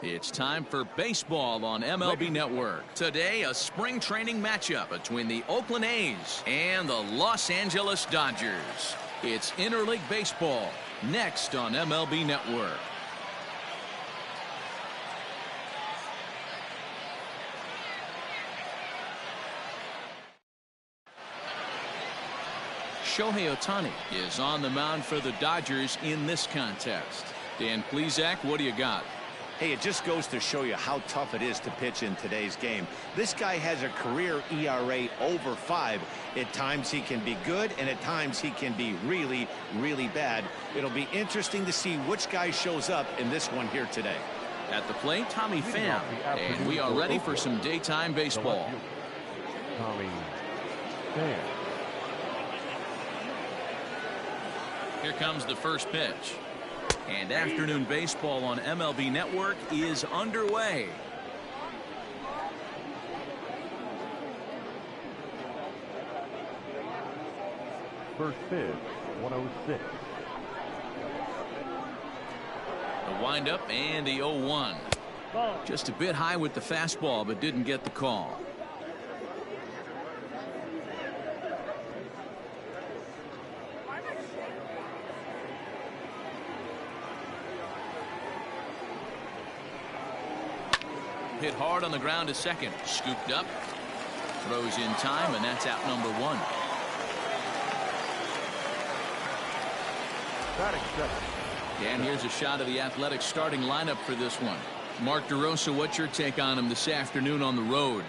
It's time for baseball on MLB Network. Today, a spring training matchup between the Oakland A's and the Los Angeles Dodgers. It's interleague baseball next on MLB Network. Shohei Ohtani is on the mound for the Dodgers in this contest. Dan Plesac, what do you got? Hey, it just goes to show you how tough it is to pitch in today's game. This guy has a career ERA over 5. At times he can be good, and at times he can be really, really bad. It'll be interesting to see which guy shows up in this one here today. At the plate, Tommy Pham, and we are ready for some daytime baseball. Tommy Pham. Here comes the first pitch. And afternoon baseball on MLB Network is underway. First pitch, 106. The windup and the 0-1. Just a bit high with the fastball, but didn't get the call. Hit hard on the ground to second. Scooped up. Throws in time, and that's out number 1. And here's a shot of the Athletics starting lineup for this one. Mark DeRosa, what's your take on him this afternoon on the road?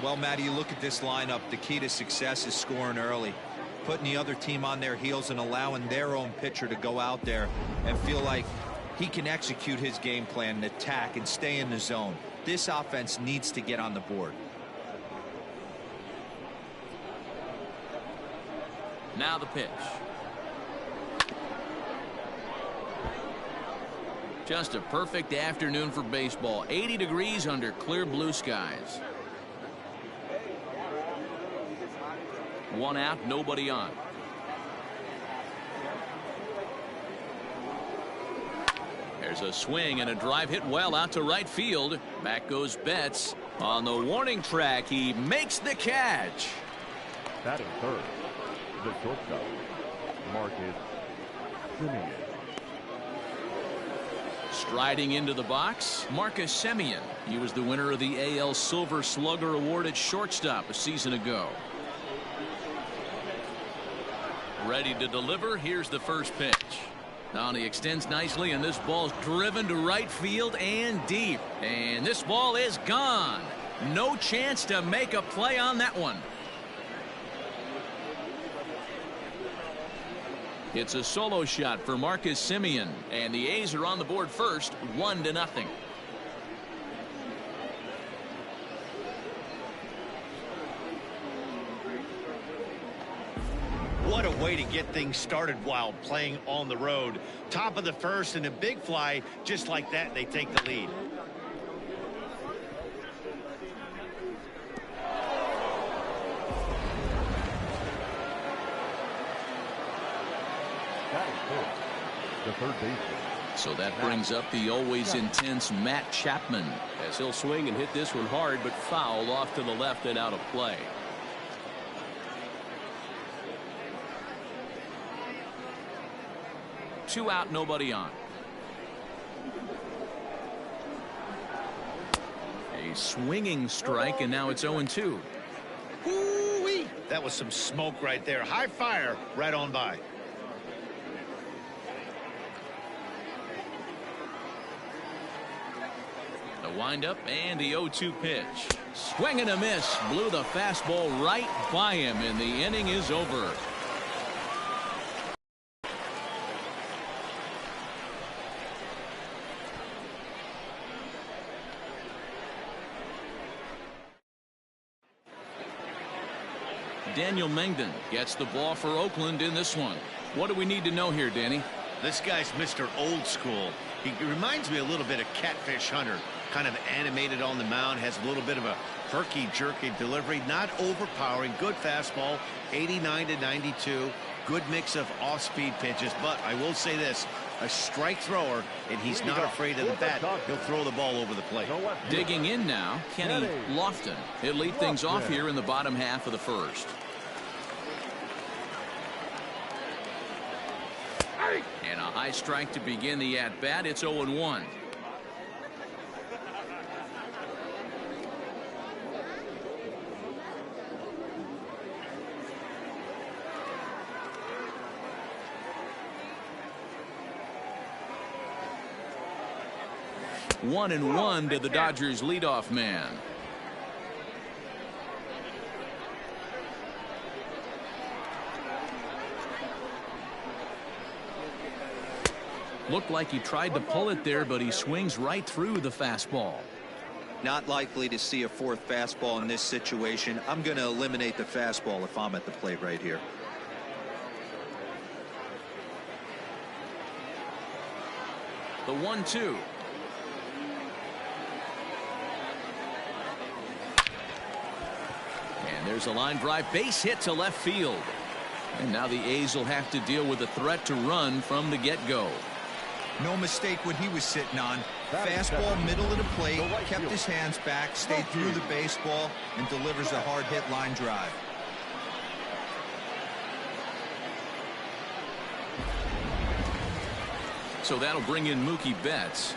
Well, Matty, you look at this lineup. The key to success is scoring early, putting the other team on their heels and allowing their own pitcher to go out there and feel like he can execute his game plan and attack and stay in the zone. This offense needs to get on the board. Now the pitch. Just a perfect afternoon for baseball. 80 degrees under clear blue skies. 1 out, nobody on. There's a swing and a drive hit well out to right field. Back goes Betts. On the warning track, he makes the catch. Batting third, the shortstop, Marcus Semien. Striding into the box, Marcus Semien. He was the winner of the AL Silver Slugger Award at shortstop a season ago. Ready to deliver. Here's the first pitch. Now he extends nicely, and this ball's driven to right field and deep. And this ball is gone. No chance to make a play on that one. It's a solo shot for Marcus Semien, and the A's are on the board first, 1-0. What a way to get things started while playing on the road. Top of the first and a big fly. Just like that, they take the lead. The third baseman. So that brings up the always intense Matt Chapman, as he'll swing and hit this one hard, but foul off to the left and out of play. Two out, nobody on. A swinging strike, and now it's 0-2. Woo-wee. That was some smoke right there. High fire right on by. The windup and the 0-2 pitch. Swing and a miss. Blew the fastball right by him, and the inning is over. Daniel Mengden gets the ball for Oakland in this one. What do we need to know here, Danny? This guy's Mr. Old School. He reminds me a little bit of Catfish Hunter. Kind of animated on the mound, has a little bit of a herky jerky delivery, not overpowering. Good fastball, 89 to 92. Good mix of off-speed pitches, but I will say this, A strike thrower, and he's not afraid of the bat. He'll throw the ball over the plate. Digging in now, Kenny Lofton. He'll lead things off here in the bottom half of the first. And a high strike to begin the at-bat. It's 0-1. One and one to the Dodgers leadoff man. Looked like he tried to pull it there, but he swings right through the fastball. Not likely to see a fourth fastball in this situation. I'm going to eliminate the fastball if I'm at the plate right here. The 1-2. And there's a line drive, base hit to left field. And now the A's will have to deal with a threat to run from the get-go. No mistake what he was sitting on. Fastball, middle of the plate, kept his hands back, stayed through the baseball, and delivers a hard hit line drive. So that'll bring in Mookie Betts.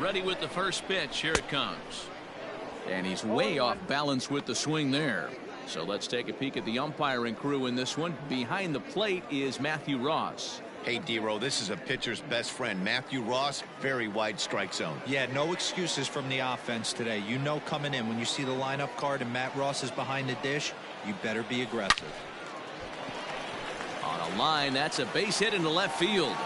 Ready with the first pitch. Here it comes. And he's way off balance with the swing there. So let's take a peek at the umpiring crew in this one. Behind the plate is Matthew Ross. Hey, D-Row, this is a pitcher's best friend. Matthew Ross, very wide strike zone. Yeah, no excuses from the offense today. You know coming in when you see the lineup card and Matt Ross is behind the dish, you better be aggressive. On a line, that's a base hit into left field.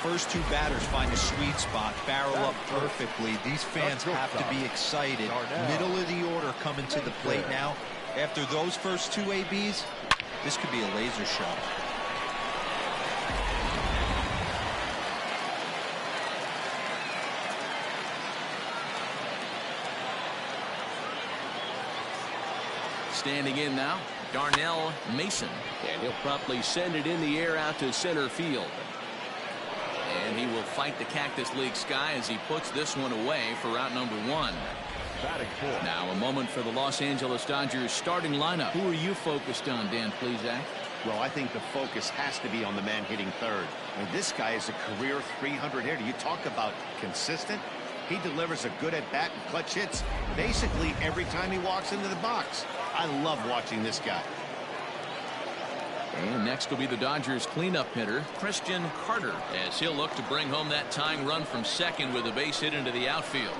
First two batters find a sweet spot, barrel up perfectly. These fans have to be excited. Middle of the order coming to the plate now. After those first two ABs, this could be a laser shot. Standing in now, Darnell Mason. And he'll promptly send it in the air out to center field. And he will fight the Cactus League sky as he puts this one away for out number one. Now a moment for the Los Angeles Dodgers starting lineup. Who are you focused on, Dan Plesac? Well, I think the focus has to be on the man hitting third. I mean, this guy is a career 300 hitter. You talk about consistent. He delivers a good at-bat and clutch hits basically every time he walks into the box. I love watching this guy. And next will be the Dodgers cleanup hitter, Christian Carter, as he'll look to bring home that tying run from second with a base hit into the outfield.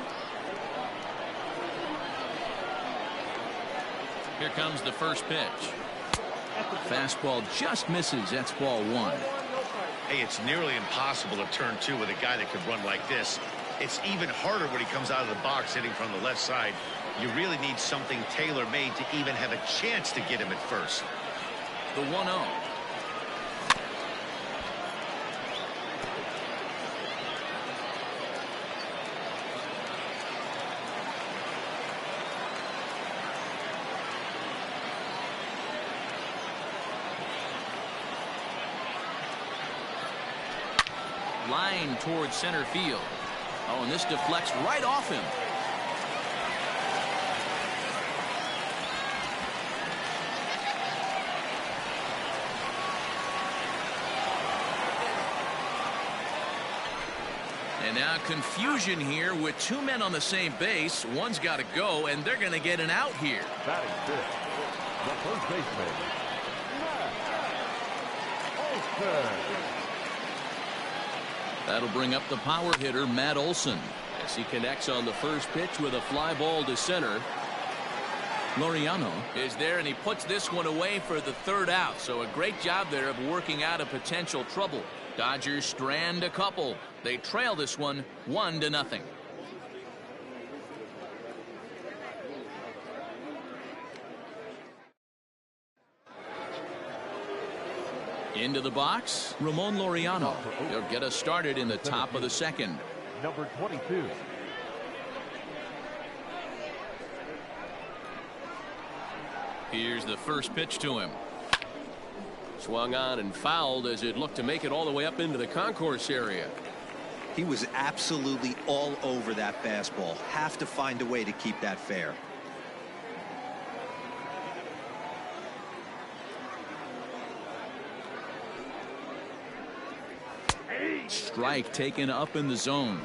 Here comes the first pitch. Fastball just misses. That's ball one. Hey, it's nearly impossible to turn two with a guy that could run like this. It's even harder when he comes out of the box hitting from the left side. You really need something tailor-made to even have a chance to get him at first. The 1-0. Line towards center field. Oh, and this deflects right off him. And now confusion here with two men on the same base. One's got to go, and they're going to get an out here. Batting fifth, the first baseman, Olson. That'll bring up the power hitter, Matt Olson, as he connects on the first pitch with a fly ball to center. Laureano is there, and he puts this one away for the third out. So a great job there of working out a potential trouble. Dodgers strand a couple. They trail this one 1-0. Into the box, Ramon Laureano. He'll get us started in the top of the second. Number 22. Here's the first pitch to him. Swung on and fouled as it looked to make it all the way up into the concourse area. He was absolutely all over that fastball. Have to find a way to keep that fair. Strike taken up in the zone.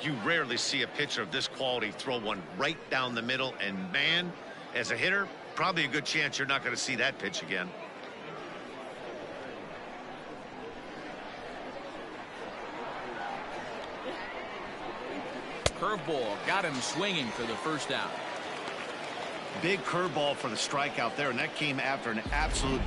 You rarely see a pitcher of this quality throw one right down the middle, and man, as a hitter, probably a good chance you're not going to see that pitch again. Curveball got him swinging for the first out. Big curveball for the strikeout there, and that came after an absolute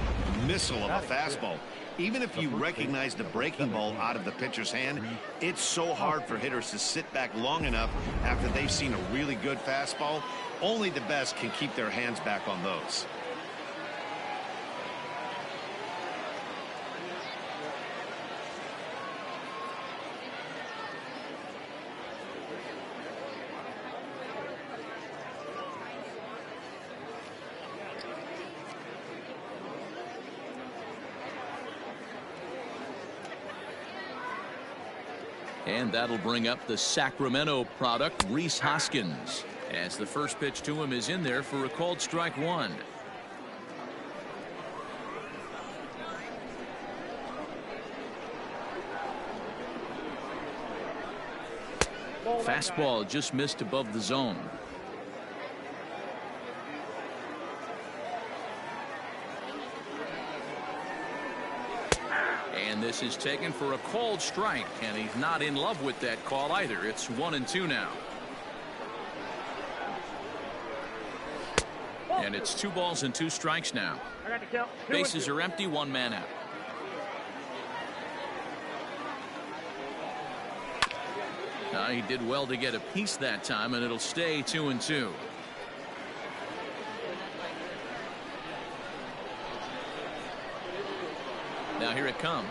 missile of a fastball. Even if you recognize the breaking ball out of the pitcher's hand, it's so hard for hitters to sit back long enough after they've seen a really good fastball. Only the best can keep their hands back on those. And that'll bring up the Sacramento product, Rhys Hoskins, as the first pitch to him is in there for a called strike one. Fastball just missed above the zone. And this is taken for a called strike, and he's not in love with that call either. It's 1-2 now. And it's 2 balls and 2 strikes now. Bases are empty, 1 man out. He did well to get a piece that time, and it'll stay 2-2. Now here it comes.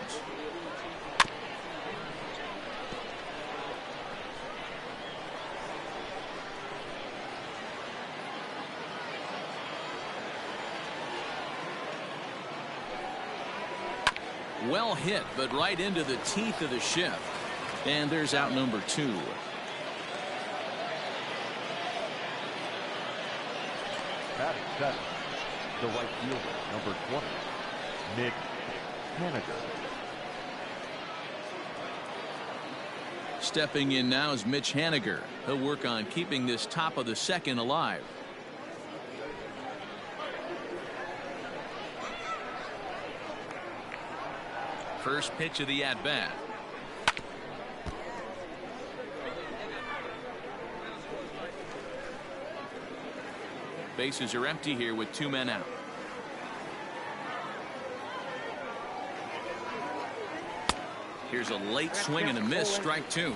Well hit, but right into the teeth of the shift. And there's out number 2. Batting seven, the right fielder, number 20, Mitch Haniger. Stepping in now is Mitch Haniger. He'll work on keeping this top of the second alive. First pitch of the at-bat. Bases are empty here with 2 men out. Here's a late swing and a miss, strike 2.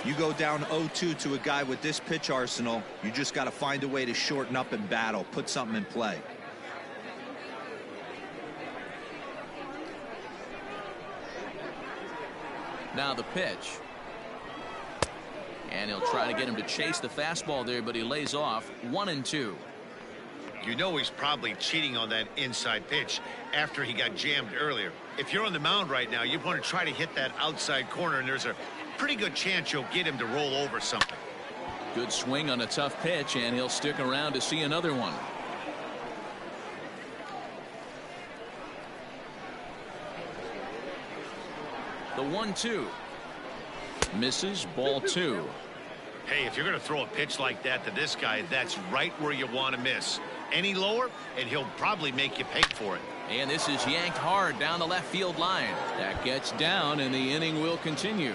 You go down 0-2 to a guy with this pitch arsenal, you just got to find a way to shorten up and battle, put something in play. Now the pitch. And he'll try to get him to chase the fastball there, but he lays off. 1-2. You know he's probably cheating on that inside pitch after he got jammed earlier. If you're on the mound right now, you want to try to hit that outside corner, and there's a pretty good chance you'll get him to roll over something. Good swing on a tough pitch, and he'll stick around to see another one. The 1-2. Misses, ball 2. Hey, if you're going to throw a pitch like that to this guy, that's right where you want to miss. Any lower, and he'll probably make you pay for it. And this is yanked hard down the left field line. That gets down, and the inning will continue.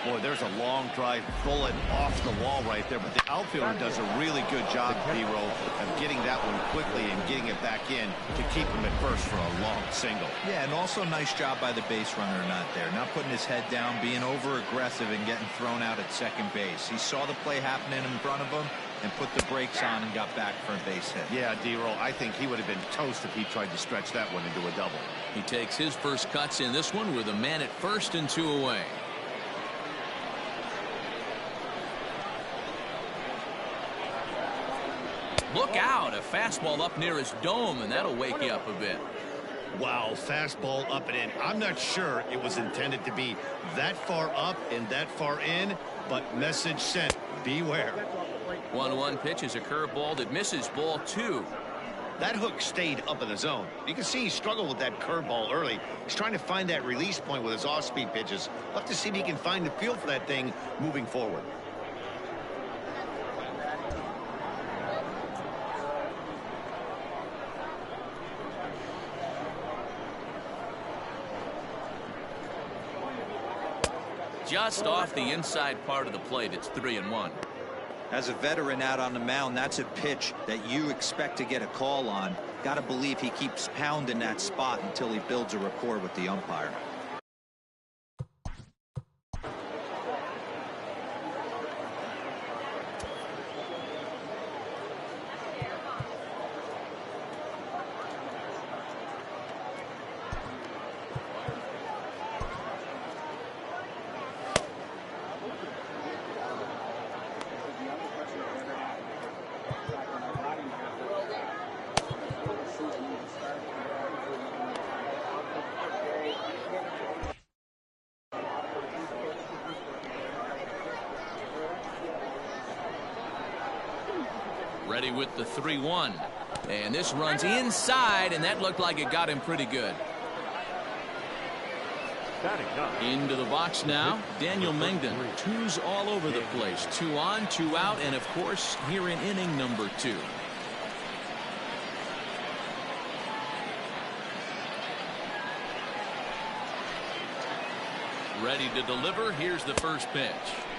Boy, there's a long drive bullet off the wall right there, but the outfielder does a really good job, Hero, of getting that one quickly and getting getting it back in to keep him at first for a long single. Yeah, and also nice job by the base runner not there. Not putting his head down, being over-aggressive and getting thrown out at second base. He saw the play happening in front of him and put the brakes on and got back for a base hit. Yeah, D-Roll, I think he would have been toast if he tried to stretch that one into a double. He takes his first cuts in this one with a man at first and 2 away. Look out, a fastball up near his dome, and that'll wake you up a bit. Wow, fastball up and in. I'm not sure it was intended to be that far up and that far in, but message sent, beware. 1-1 pitch is a curveball that misses, ball 2. That hook stayed up in the zone. You can see he struggled with that curveball early. He's trying to find that release point with his off-speed pitches. We'll have to see if he can find the feel for that thing moving forward. Just off the inside part of the plate, it's 3-1. As a veteran out on the mound, that's a pitch that you expect to get a call on. Got to believe he keeps pounding that spot until he builds a rapport with the umpire. Ready with the 3-1. And this runs inside, and that looked like it got him pretty good. Into the box now, Daniel Mengden. 2s all over the place. 2 on, 2 out, and of course, here in inning number 2. Ready to deliver. Here's the first pitch.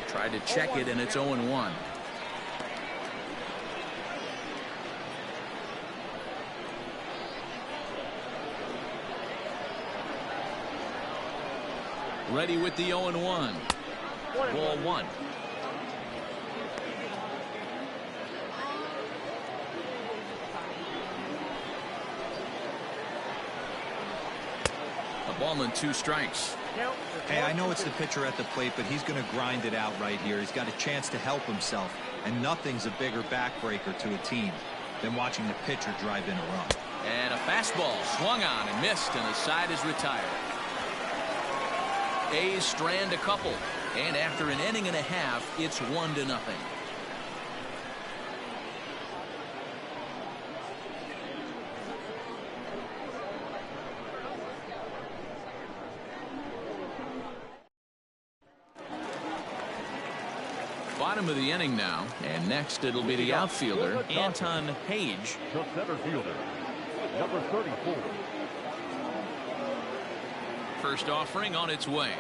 Tried to check it, and it's 0-1. Ready with the 0-1. Ball 1. A ball and 2 strikes. Hey, I know it's the pitcher at the plate, but he's going to grind it out right here. He's got a chance to help himself, and nothing's a bigger backbreaker to a team than watching the pitcher drive in a run. And a fastball swung on and missed, and the side is retired. A's strand a couple, and after an inning and a half, it's 1-0. Bottom of the inning now, and next it'll be the outfielder, Anton Page. The center fielder, number 34. First offering on its way.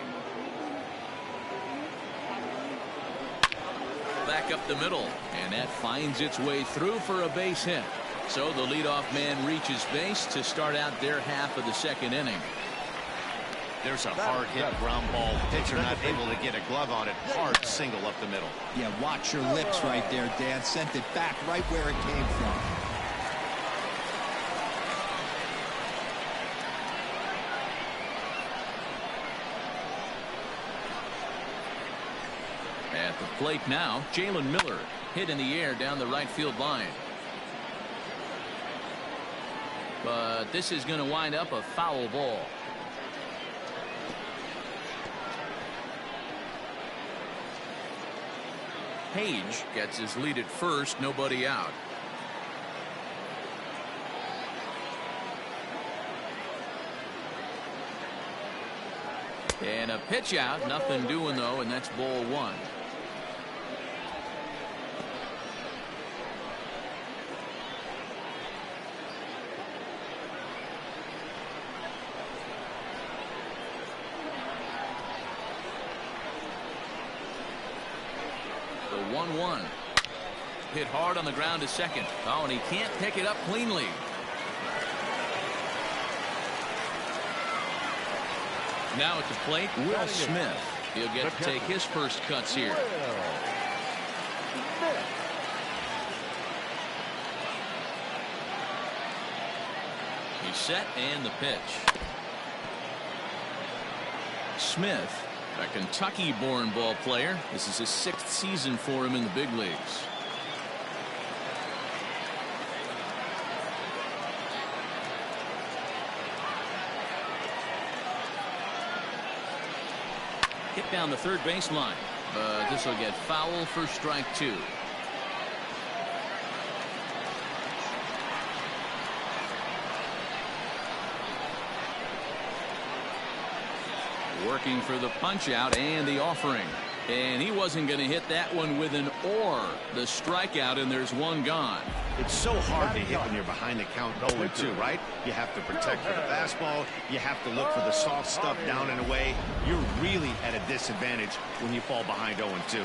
Back up the middle, and that finds its way through for a base hit. So the leadoff man reaches base to start out their half of the second inning. There's a hard hit ground ball. Pitcher not able to get a glove on it. Hard single up the middle. Yeah, watch your lips right there, Dan. Sent it back right where it came from. At the plate now, Jalen Miller hit in the air down the right field line. But this is going to wind up a foul ball. Page gets his lead at first, nobody out. And a pitch out, nothing doing though, and that's ball 1. The 1-1. Hit hard on the ground to second. Oh, and he can't pick it up cleanly. Now at the plate, Will Smith. He'll get to take his first cuts here. He's set and the pitch. Smith, a Kentucky-born ball player. This is his 6th season for him in the big leagues. Hit down the third baseline, but this will get foul for strike 2. Working for the punch out and the offering, and he wasn't going to hit that one with an or. The strikeout, and there's one gone. It's so hard to hit when you're behind the count 0-2, right? You have to protect for the fastball. You have to look for the soft stuff down and away. You're really at a disadvantage when you fall behind 0-2.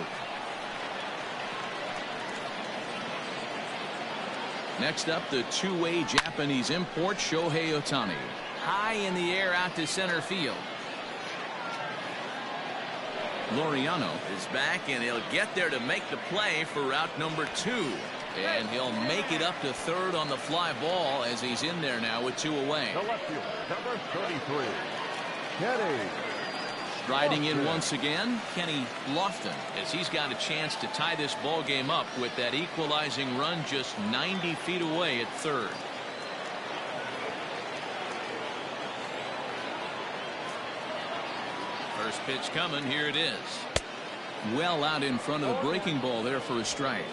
Next up, the two-way Japanese import Shohei Ohtani. High in the air out to center field. Laureano is back, and he'll get there to make the play for route number 2. And he'll make it up to third on the fly ball as he's in there now with 2 away. The left fielder, number 33, Kenny. Riding in once again, Kenny Lofton, as he's got a chance to tie this ball game up with that equalizing run just 90 feet away at third. First pitch coming. Here it is. Well out in front of the breaking ball there for a strike.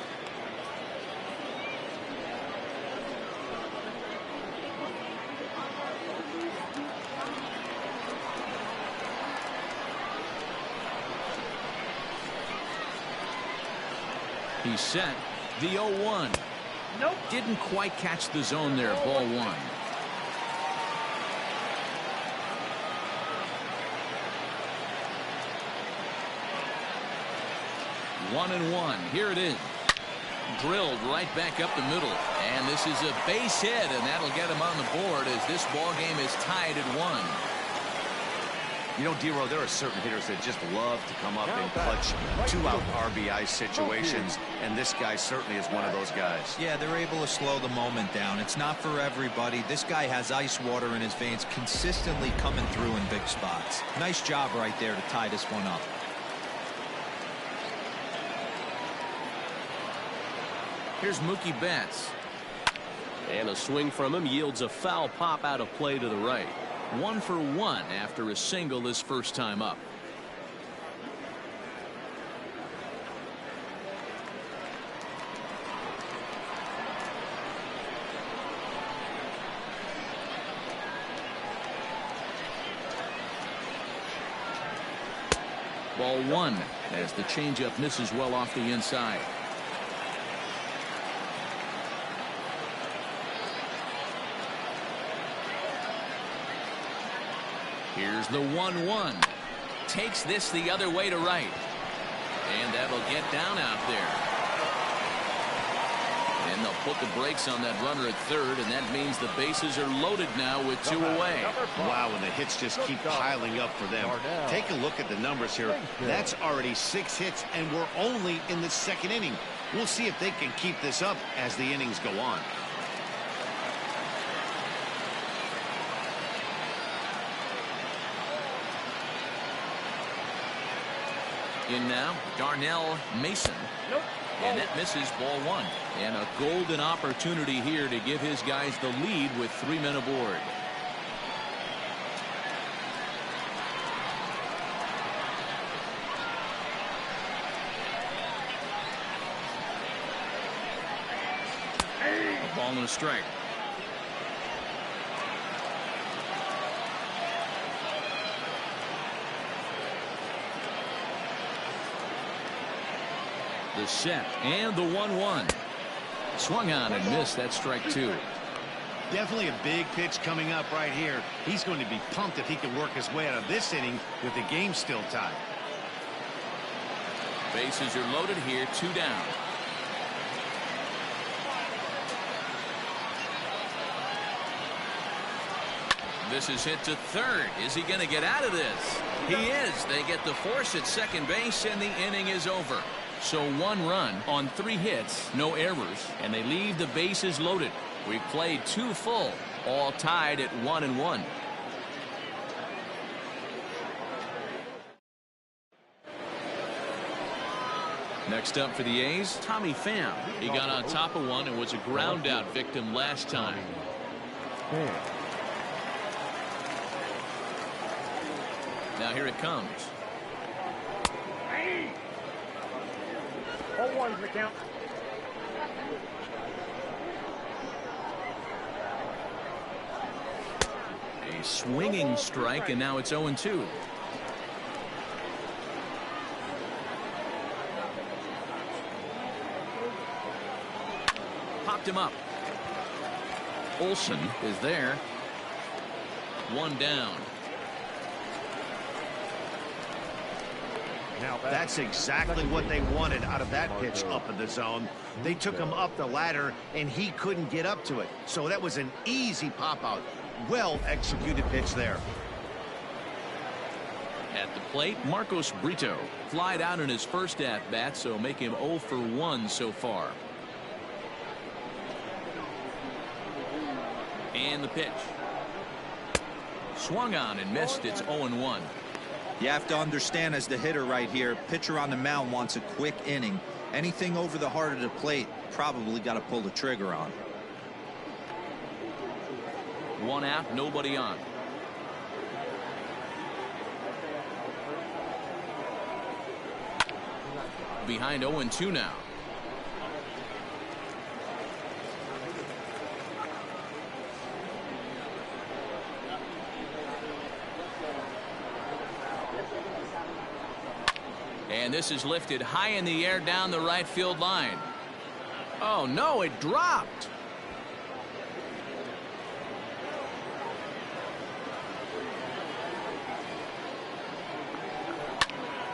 He's set. The 0-1. Nope. Didn't quite catch the zone there. Ball 1. 1-1. Here it is. Drilled right back up the middle. And this is a base hit, and that'll get him on the board as this ball game is tied at 1. You know, D-Row, there are certain hitters that just love to come up in clutch 2-out RBI situations, and this guy certainly is one of those guys. Yeah, they're able to slow the moment down. It's not for everybody. This guy has ice water in his veins, consistently coming through in big spots. Nice job right there to tie this one up. Here's Mookie Betts. And a swing from him yields a foul pop out of play to the right. 1 for 1 after a single his first time up. Ball 1 as the changeup misses well off the inside. Here's the 1-1. Takes this the other way to right. And that'll get down out there. And they'll put the brakes on that runner at third, and that means the bases are loaded now with 2 away. Wow, and the hits just keep piling up for them. Take a look at the numbers here. That's already 6 hits, and we're only in the 2nd inning. We'll see if they can keep this up as the innings go on. In now, Darnell Mason. Nope. And that misses ball 1. And a golden opportunity here to give his guys the lead with 3 men aboard. A ball and a strike. The set and the 1-1. Swung on and missed. That strike 2. Definitely a big pitch coming up right here. He's going to be pumped if he can work his way out of this inning with the game still tied. Bases are loaded here. 2 down. This is hit to third. Is he going to get out of this? He is. They get the force at second base, and the inning is over. So 1 run on 3 hits, no errors, and they leave the bases loaded. We've played 2 full, all tied at 1-1. Next up for the A's, Tommy Pham. He got on top of one and was a ground out victim last time. Now here it comes. 0-1's the count. A swinging strike, and now it's 0-2. Popped him up. Olsen is there. 1 down. That's exactly what they wanted out of that pitch up in the zone. They took him up the ladder, and he couldn't get up to it. So that was an easy pop-out. Well-executed pitch there. At the plate, Marcos Brito. Flied out in his first at-bat, so make him 0 for 1 so far. And the pitch. Swung on and missed. It's 0-1. You have to understand, as the hitter right here, pitcher on the mound wants a quick inning. Anything over the heart of the plate, probably got to pull the trigger on. 1 out, nobody on. Behind 0-2 now. And this is lifted high in the air down the right field line. Oh no, it dropped.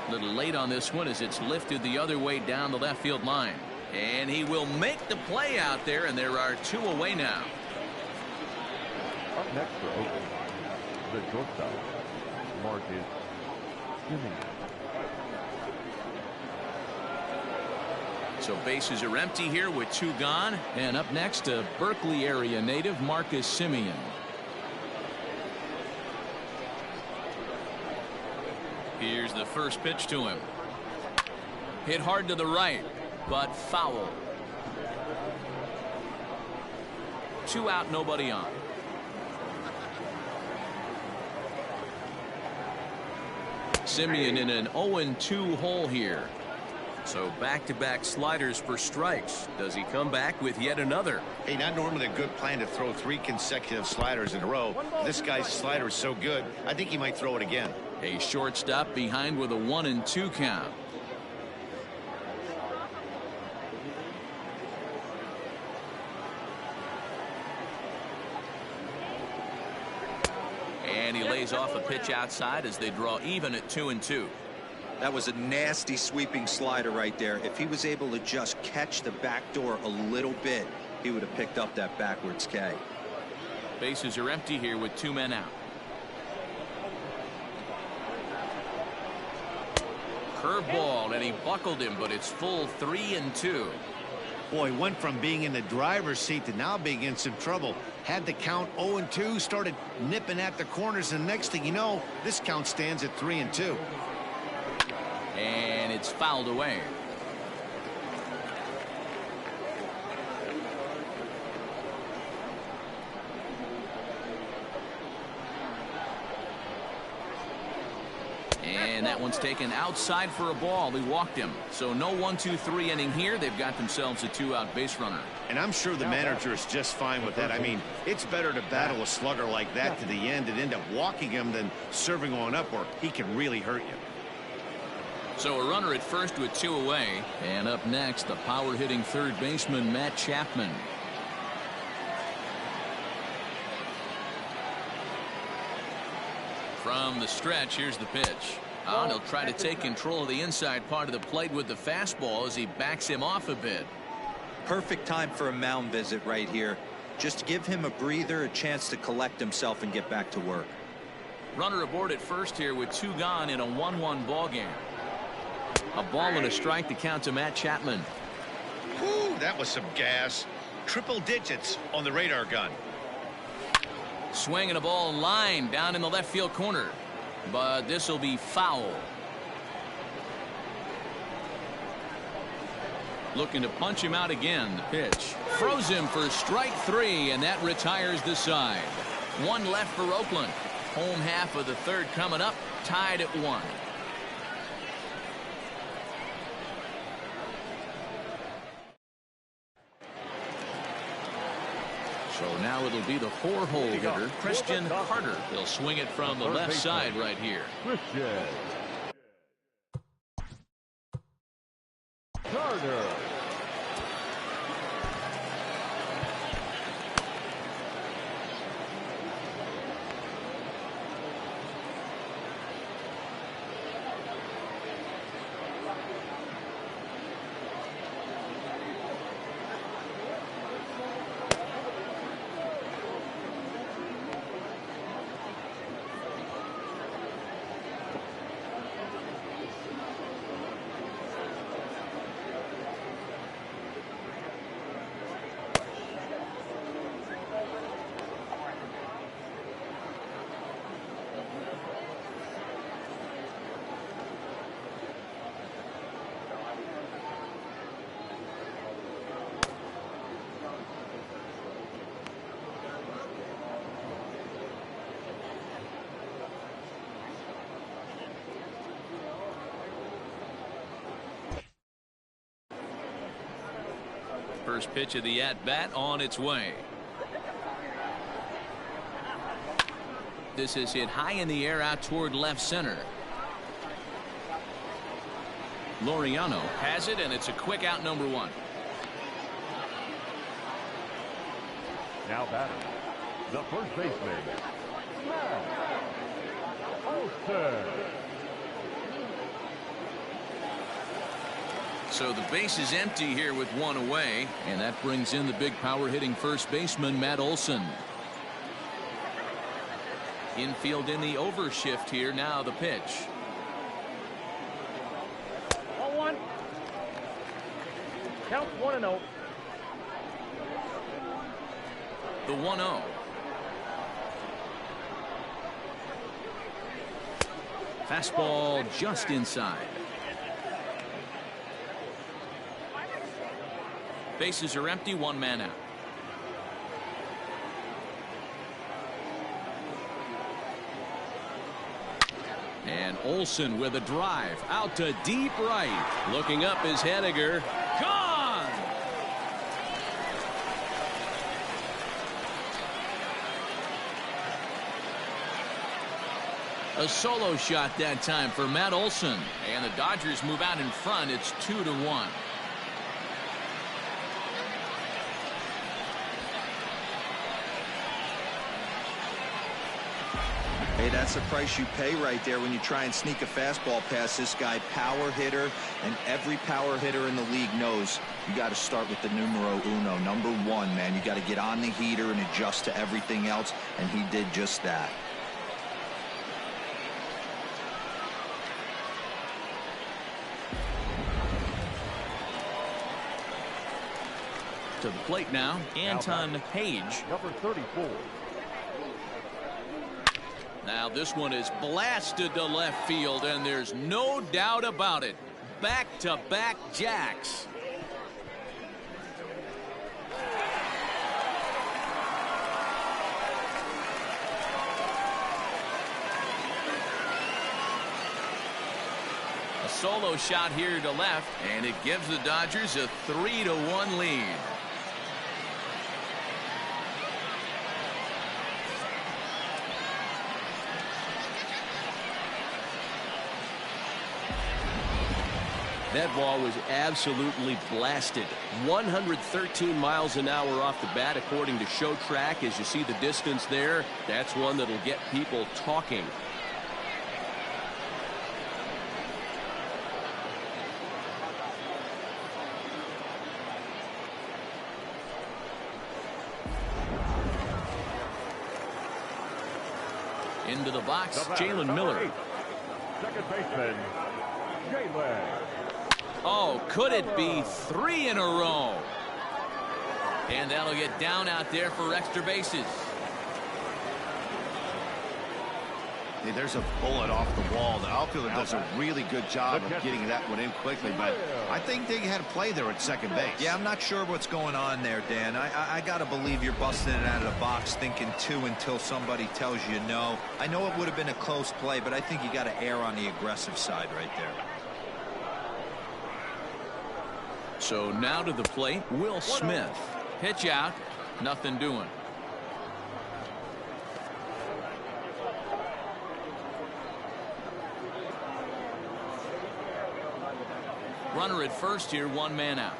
A little late on this one as it's lifted the other way down the left field line. And he will make the play out there, and there are 2 away now. Up next for Oakland, the shortstop, Marcus Simeon. So bases are empty here with 2 gone. And up next, a Berkeley area native, Marcus Simeon. Here's the first pitch to him. Hit hard to the right, but foul. 2 out, nobody on. Simeon in an 0-2 hole here. So back-to-back sliders for strikes. Does he come back with yet another? Hey, not normally a good plan to throw 3 consecutive sliders in a row. This guy's slider is so good, I think he might throw it again. A shortstop behind with a 1-2 count. And he lays off a pitch outside as they draw even at 2-2. That was a nasty sweeping slider right there. If he was able to just catch the back door a little bit, he would have picked up that backwards K. Bases are empty here with 2 men out. Curveball, and he buckled him, but it's full 3-2. Boy, went from being in the driver's seat to now being in some trouble. Had the count 0-2, started nipping at the corners, and next thing you know, this count stands at 3-2. And it's fouled away. And that one's taken outside for a ball. He walked him. So no 1-2-3 inning here. They've got themselves a 2-out base runner. And I'm sure the manager is just fine with that. I mean, it's better to battle a slugger like that to the end and end up walking him than serving on up where he can really hurt you. So a runner at first with 2 away. And up next, the power-hitting third baseman, Matt Chapman. From the stretch, here's the pitch. And he'll try to take control of the inside part of the plate with the fastball as he backs him off a bit. Perfect time for a mound visit right here. Just give him a breather, a chance to collect himself and get back to work. Runner aboard at first here with 2 gone in a 1-1 ball game. A ball and a strike to count to Matt Chapman. Whew, that was some gas. Triple digits on the radar gun. Swinging a ball line down in the left field corner, but this will be foul. Looking to punch him out again. The pitch froze him for strike 3, and that retires the side. 1 left for Oakland. Home half of the 3rd coming up, tied at 1. So now it'll be the 4-hole hitter, Christian Carter. He'll swing it from the left side right here. Christian Carter. First pitch of the at-bat on its way. This is hit high in the air out toward left center. Laureano has it, and it's a quick out, number 1. Now batting, the first baseman, Matt Olson. So the base is empty here with 1 away, and that brings in the big power hitting first baseman Matt Olson. Infield in the overshift here. Now the pitch. 1-1. Count 1-0. The 1-0. Fastball just inside. Bases are empty, 1 man out. And Olson with a drive out to deep right. Looking up is Henniger. Gone! A solo shot that time for Matt Olson. And the Dodgers move out in front. It's 2-1. Hey, that's the price you pay right there when you try and sneak a fastball past this guy. Power hitter, and every power hitter in the league knows you got to start with the numero uno, number 1, man. You got to get on the heater and adjust to everything else, and he did just that. To the plate now, Anton Page. Number 34. Now this one is blasted to left field, and there's no doubt about it. Back-to-back jacks. A solo shot here to left, and it gives the Dodgers a 3-1 lead. That ball was absolutely blasted. 113 miles an hour off the bat, according to Show Track. As you see the distance there, that's one that'll get people talking. Into the box, Jalen Miller. 8, second baseman, Jalen. Oh, could it be 3 in a row? And that'll get down out there for extra bases. Hey, there's a bullet off the wall. The outfielder does a really good job of getting that one in quickly, but I think they had a play there at second base. Yeah, I'm not sure what's going on there, Dan. I got to believe you're busting it out of the box thinking 2 until somebody tells you no. I know it would have been a close play, but I think you got to err on the aggressive side right there. So now to the plate, Will Smith. Pitch out, nothing doing. Runner at first here, 1 man out.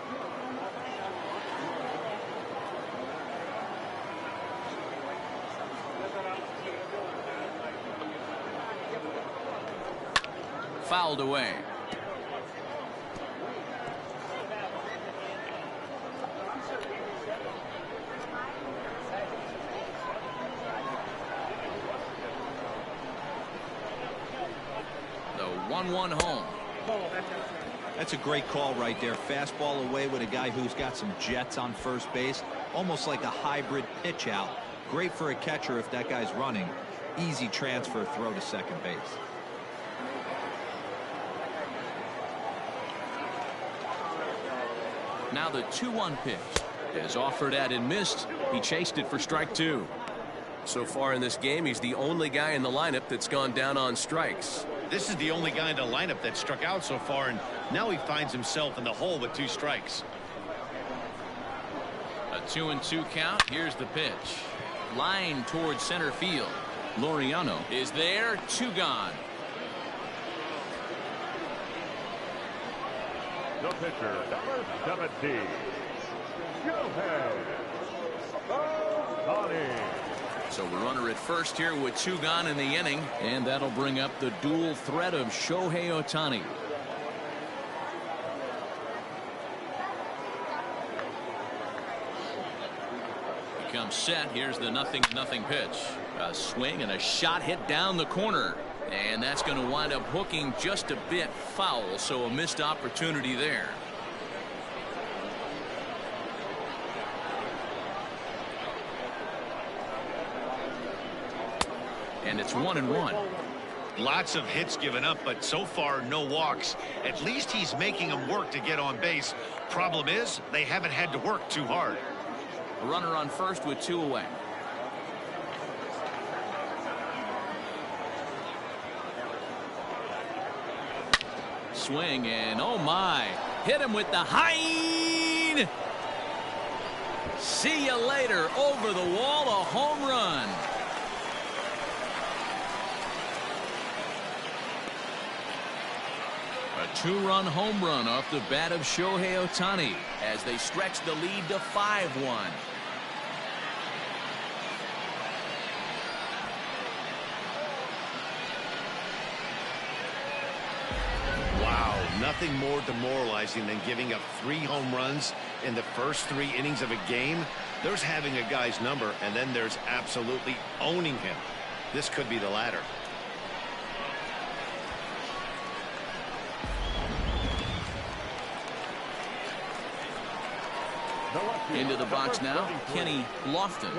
Fouled away. The 1-1 home. That's a great call right there. Fastball away with a guy who's got some jets on first base. Almost like a hybrid pitch out. Great for a catcher if that guy's running. Easy transfer throw to second base. Now the 2-1 pitch is offered at and missed. He chased it for strike 2. So far in this game, he's the only guy in the lineup that's gone down on strikes. This is the only guy in the lineup that struck out so far, and now he finds himself in the hole with 2 strikes. A 2-2 count. Here's the pitch. Line towards center field. Laureano is there. 2 gone. The pitcher, number 17, Shohei Ohtani. So the runner at first here with 2 gone in the inning, and that'll bring up the dual threat of Shohei Ohtani. He comes set. Here's the 0-0 pitch. A swing and a shot hit down the corner, and that's going to wind up hooking just a bit foul, so a missed opportunity there. And it's 1-1. Lots of hits given up, but so far no walks. At least he's making them work to get on base. Problem is, they haven't had to work too hard. A runner on first with 2 away. Swing, and oh my, hit him with the high. See you later. Over the wall, a home run. A 2-run home run off the bat of Shohei Ohtani as they stretch the lead to 5-1. Wow, nothing more demoralizing than giving up 3 home runs in the first 3 innings of a game. There's having a guy's number, and then there's absolutely owning him. This could be the latter. Into the box now, Kenny Lofton.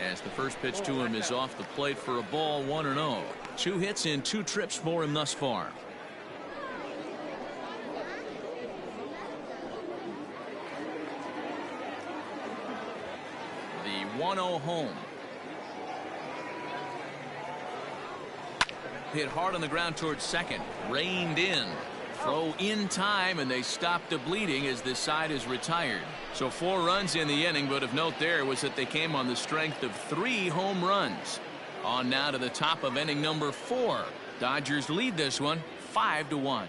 As the first pitch to him is off the plate for a ball, 1-0. 2 hits in 2 trips for him thus far. The 1-0 home. Hit hard on the ground towards second. Reined in. Throw in time, and they stopped the bleeding as this side is retired. So 4 runs in the inning, but of note there was that they came on the strength of 3 home runs. On now to the top of inning number 4. Dodgers lead this one 5-1.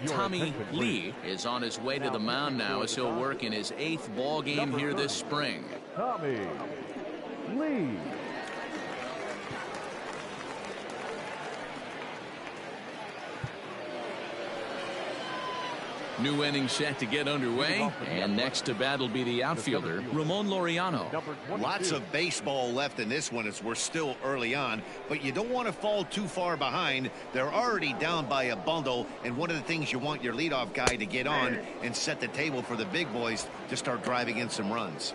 Tommy Lee is on his way to the mound now as he'll work in his 8th ball game here this spring. Tommy Lee. New inning set to get underway, and next to bat will be the outfielder, Ramon Laureano. Lots of baseball left in this one as we're still early on, but you don't want to fall too far behind. They're already down by a bundle, and one of the things you want your leadoff guy to get on and set the table for the big boys to start driving in some runs.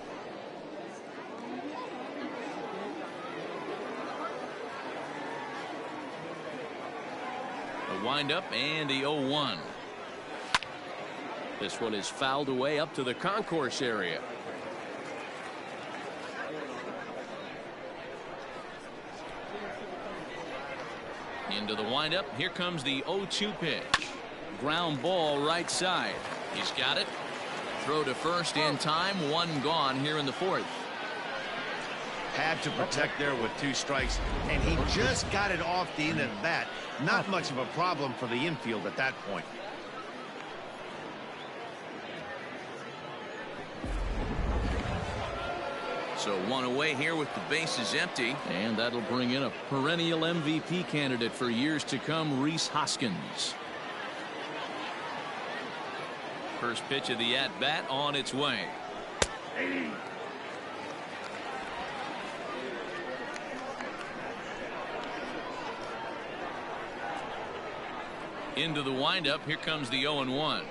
The windup and the 0-1. This one is fouled away up to the concourse area. Into the windup. Here comes the 0-2 pitch. Ground ball right side. He's got it. Throw to first in time. One gone here in the fourth. Had to protect there with 2 strikes, and he just got it off the end of the bat. Not much of a problem for the infield at that point. So one away here with the bases empty, and that'll bring in a perennial MVP candidate for years to come, Rhys Hoskins. First pitch of the at-bat on its way. Into the windup. Here comes the 0-1.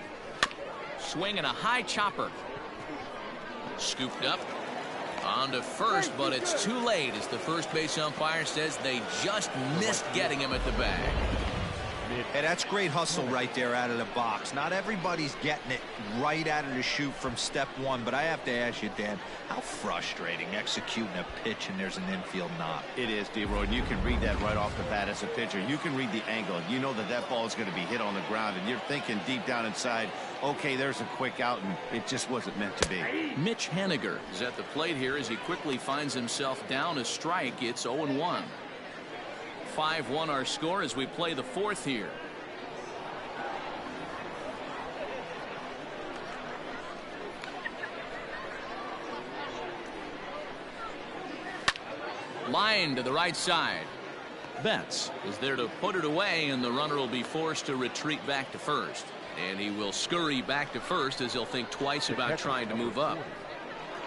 Swing and a high chopper. Scooped up. On to first, but it's too late as the first base umpire says they just missed getting him at the bag. Hey, that's great hustle right there out of the box. Not everybody's getting it right out of the chute from step one, but I have to ask you, Dan, how frustrating executing a pitch and there's an infield knock. It is, D-Roy, and you can read that right off the bat as a pitcher. You can read the angle. You know that that ball is going to be hit on the ground, and you're thinking deep down inside, okay, there's a quick out, and it just wasn't meant to be. Mitch Haniger is at the plate here as he quickly finds himself down a strike. It's 0-1. 5-1 our score as we play the fourth here. Line to the right side. Betts is there to put it away, and the runner will be forced to retreat back to first. And he will scurry back to first as he'll think twice about trying to move up.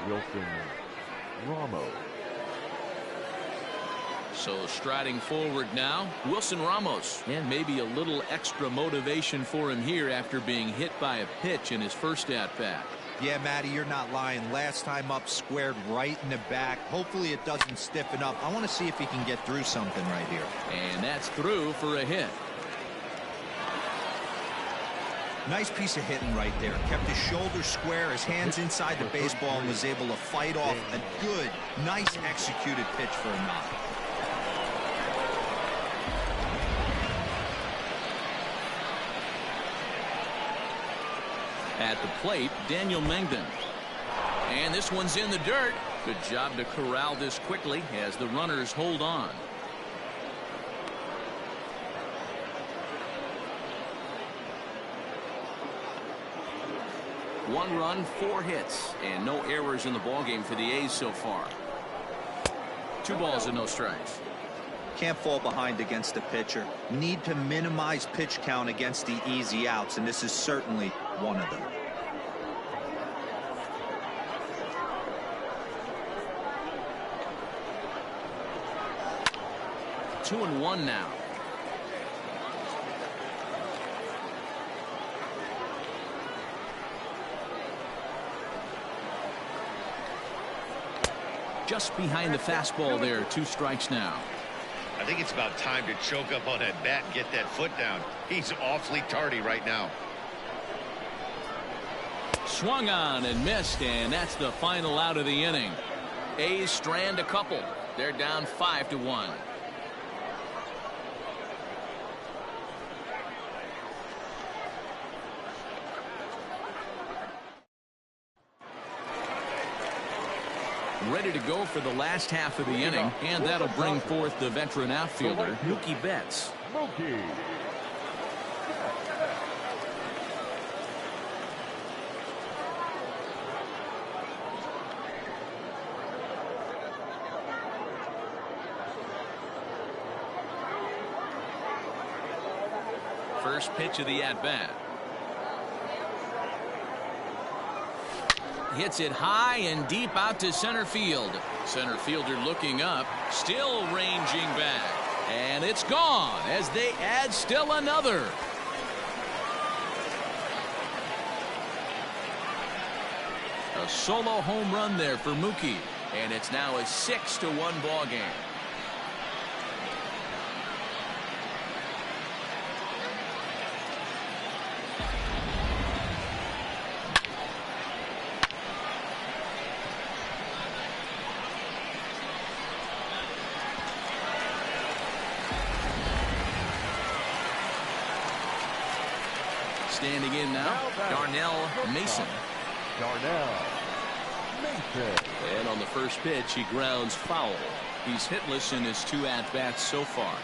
Wilson Ramos. So striding forward now, Wilson Ramos, and maybe a little extra motivation for him here after being hit by a pitch in his first at-bat. Yeah, Matty, you're not lying. Last time up, squared right in the back. Hopefully it doesn't stiffen up. I want to see if he can get through something right here. And that's through for a hit. Nice piece of hitting right there. Kept his shoulders square, his hands inside the baseball, and was able to fight off a good, nice executed pitch for a knock. At the plate, Daniel Mengden. And this one's in the dirt. Good job to corral this quickly as the runners hold on. One run, 4 hits, and no errors in the ballgame for the A's so far. 2 balls and no strikes. Can't fall behind against the pitcher. Need to minimize pitch count against the easy outs, and this is certainly one of them. Two and one now. Just behind the fastball there. 2 strikes now. I think it's about time to choke up on that bat and get that foot down. He's awfully tardy right now. Swung on and missed, and that's the final out of the inning. A's strand a couple. They're down 5-1. Ready to go for the last half of the inning, and that'll bring forth the veteran outfielder, Mookie Betts. Mookie. First pitch of the at-bat. hits it high and deep out to center field. Center fielder looking up, still ranging back. And it's gone as they add still another. A solo home run there for Mookie. And it's now a 6-1 ball game. Standing in now, Darnell Mason. And on the first pitch, he grounds foul. He's hitless in his 2 at-bats so far.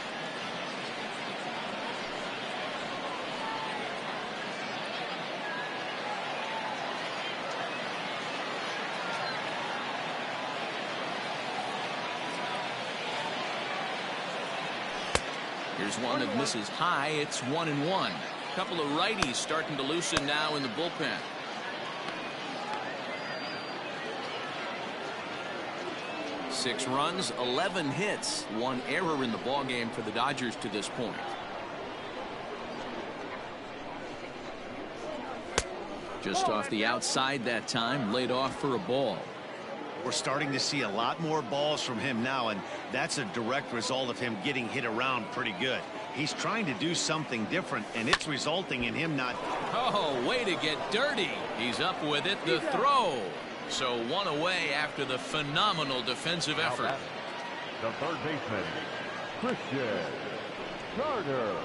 Here's one that misses high. It's 1-1. Couple of righties starting to loosen now in the bullpen. Six runs, 11 hits, 1 error in the ballgame for the Dodgers to this point. Just off the outside that time, laid off for a ball. We're starting to see a lot more balls from him now, and that's a direct result of him getting hit around pretty good. He's trying to do something different, and it's resulting in him not... Oh, way to get dirty. He's up with it, the throw. So 1 away after the phenomenal defensive effort. The third baseman, Christian Carter.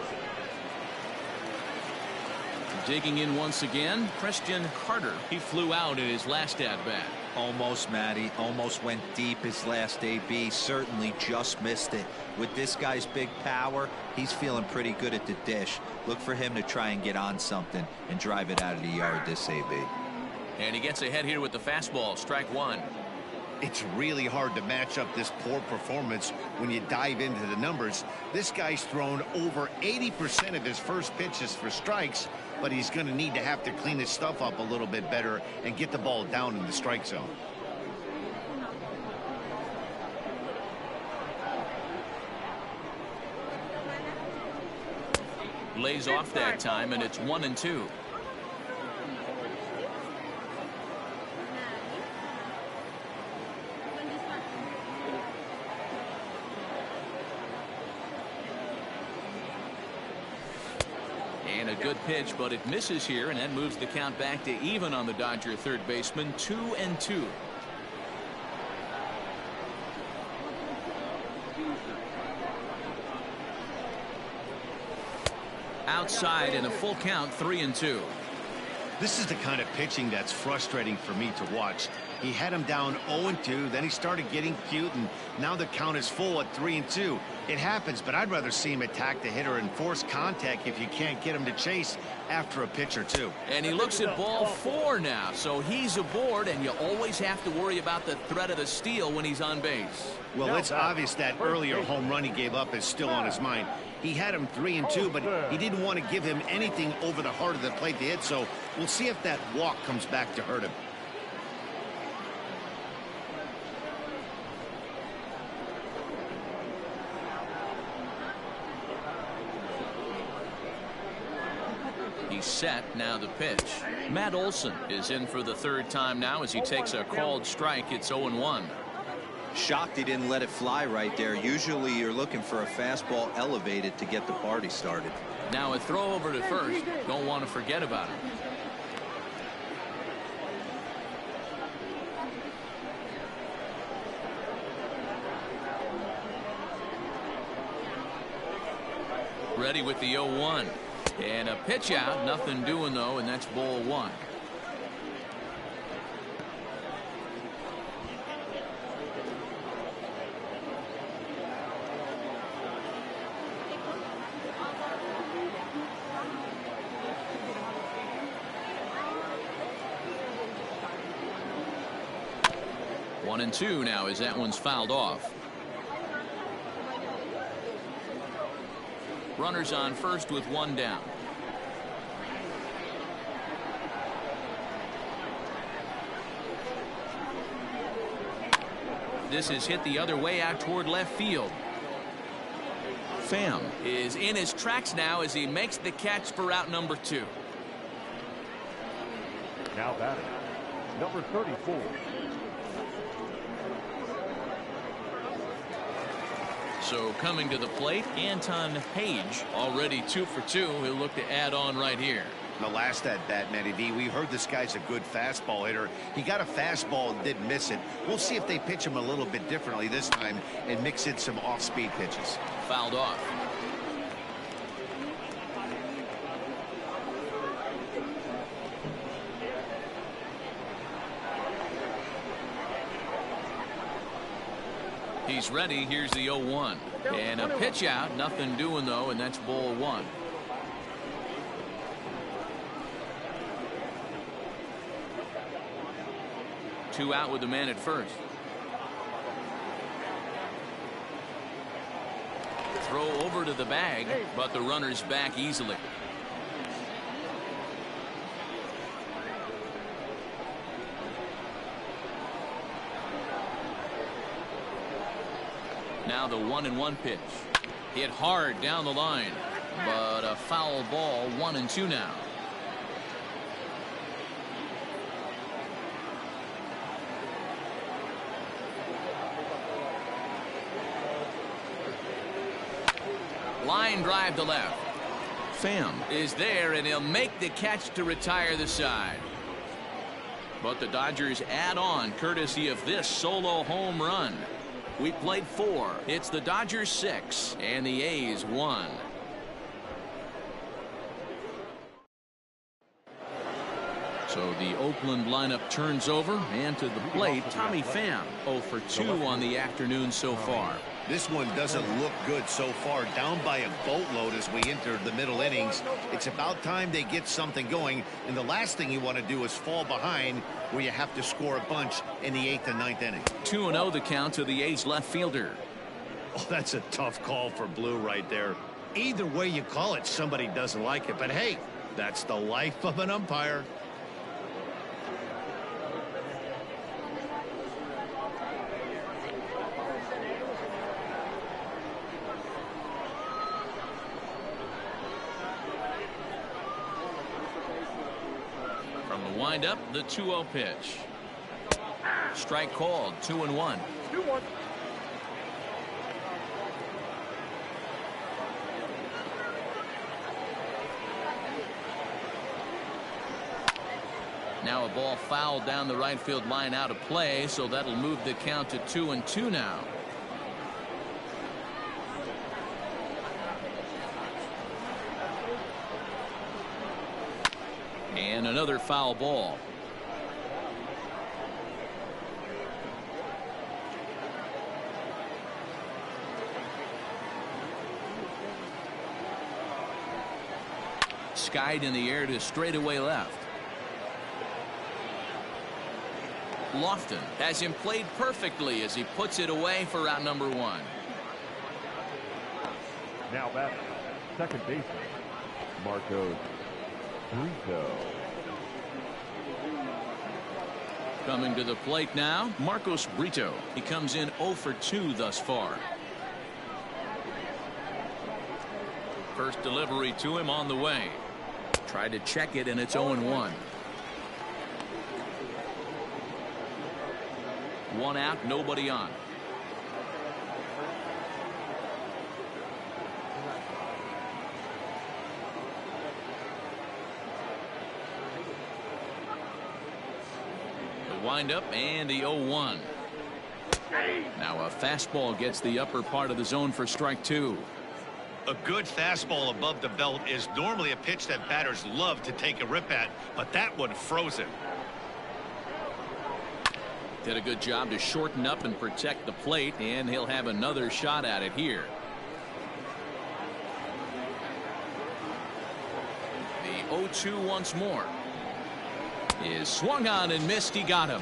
Digging in once again, Christian Carter. He flew out in his last at-bat. Almost, Matty. Almost went deep his last AB. Certainly just missed it. With this guy's big power, he's feeling pretty good at the dish. Look for him to try and get on something and drive it out of the yard this AB. And he gets ahead here with the fastball. Strike 1. It's really hard to match up this poor performance when you dive into the numbers. This guy's thrown over 80% of his first pitches for strikes, but he's going to need to have to clean his stuff up a little bit better and get the ball down in the strike zone. Lays off that time, and it's 1-2. And a good pitch, but it misses here, and that moves the count back to even on the Dodger third baseman. 2-2. Outside in a full count. 3-2. This is the kind of pitching that's frustrating for me to watch. He had him down 0-2, then he started getting cute, and now the count is full at 3-2. It happens, but I'd rather see him attack the hitter and force contact if you can't get him to chase after a pitch or two. And he looks at ball 4 now, so he's aboard, and you always have to worry about the threat of the steal when he's on base. Well, it's obvious that earlier home run he gave up is still on his mind. He had him 3-2, but he didn't want to give him anything over the heart of the plate to hit, so we'll see if that walk comes back to hurt him. He's set. Now the pitch. Matt Olson is in for the 3rd time now as he takes a called strike. It's 0-1. Shocked he didn't let it fly right there. Usually you're looking for a fastball elevated to get the party started. Now a throw over to first. Don't want to forget about it. Ready with the 0-1. And a pitch out. Nothing doing, though, and that's ball 1. One and two now as that one's fouled off. Runners on first with 1 down. this is hit the other way out toward left field. Pham is in his tracks now as he makes the catch for out number 2. Now batting, number 34. So coming to the plate, Anton Page, already 2 for 2. He'll look to add on right here. The last at bat, Matty D, we heard this guy's a good fastball hitter. He got a fastball and didn't miss it. We'll see if they pitch him a little bit differently this time and mix in some off-speed pitches. Fouled off. He's ready. Here's the 0-1. And a pitch out. Nothing doing, though, and that's ball 1. Two out with the man at first. Throw over to the bag, but the runner's back easily. Now the 1-1 pitch. Hit hard down the line, but a foul ball. 1-2 now. Line drive to left. Pham is there, and he'll make the catch to retire the side. But the Dodgers add on courtesy of this solo home run. We played 4. It's the Dodgers 6 and the A's 1. So the Oakland lineup turns over, and to the plate, Tommy Pham, 0 for 2 on the afternoon so far. This one doesn't look good so far. Down by a boatload as we enter the middle innings. It's about time they get something going, and the last thing you want to do is fall behind where you have to score a bunch in the 8th and 9th inning. 2-0 the count to the A's left fielder. Oh, that's a tough call for Blue right there. Either way you call it, somebody doesn't like it, but hey, that's the life of an umpire. Wind up the 2-0 pitch. Strike called. 2-1. 2-1. Now a ball fouled down the right field line out of play, so that'll move the count to 2-2 now. And another foul ball. Skied in the air to straightaway left. Lofton has him played perfectly as he puts it away for out number 1. Now batting, second baseman, Marcos Brito. Coming to the plate now, Marcos Brito. He comes in 0 for 2 thus far. First delivery to him on the way. Tried to check it, and it's 0-1. 1 out, nobody on. Wind up and the 0-1. Now a fastball gets the upper part of the zone for strike 2. A good fastball above the belt is normally a pitch that batters love to take a rip at, but that one froze him. Did a good job to shorten up and protect the plate, and he'll have another shot at it here. The 0-2 once more. Is swung on and missed. He got him.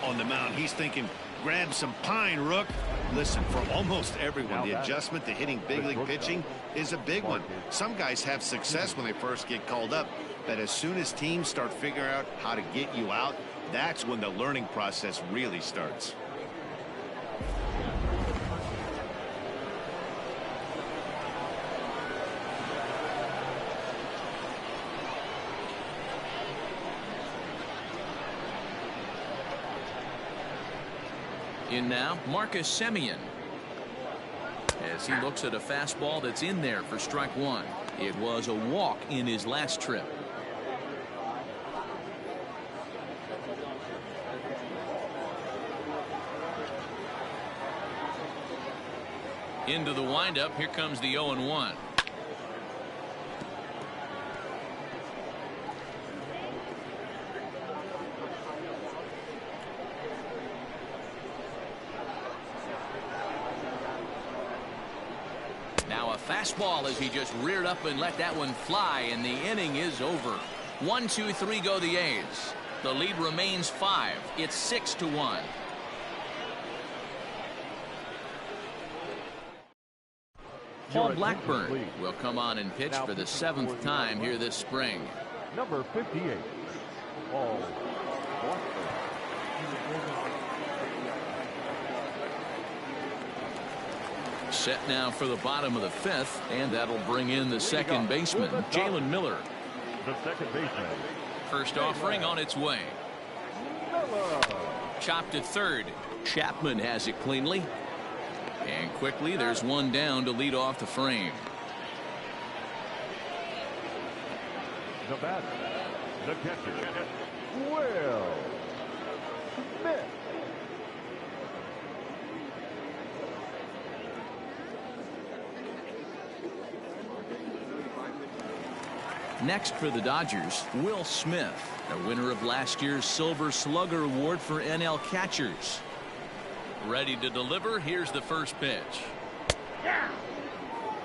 On the mound, he's thinking, grab some pine, Rook. Listen, for almost everyone, the adjustment to hitting big league pitching is a big one. Some guys have success when they first get called up, but as soon as teams start figuring out how to get you out, That's when the learning process really starts. In now, Marcus Semien. As he looks at a fastball that's in there for strike one. It was a walk in his last trip. Into the windup. Here comes the 0-1. Now a fastball as he just reared up and let that one fly, and the inning is over. 1-2-3 go the A's. The lead remains 5. It's 6-1. Paul Blackburn will come on and pitch for the 7th time here this spring. Number 58, Paul Blackburn. Set now for the bottom of the 5th, and that'll bring in the second baseman, Jalen Miller. The second baseman. First offering on its way. Miller. Chopped to third. Chapman has it cleanly. And quickly, there's one down to lead off the frame. The batter, the catcher, Will Smith. Next for the Dodgers, Will Smith, the winner of last year's Silver Slugger Award for NL catchers. Ready to deliver. Here's the first pitch.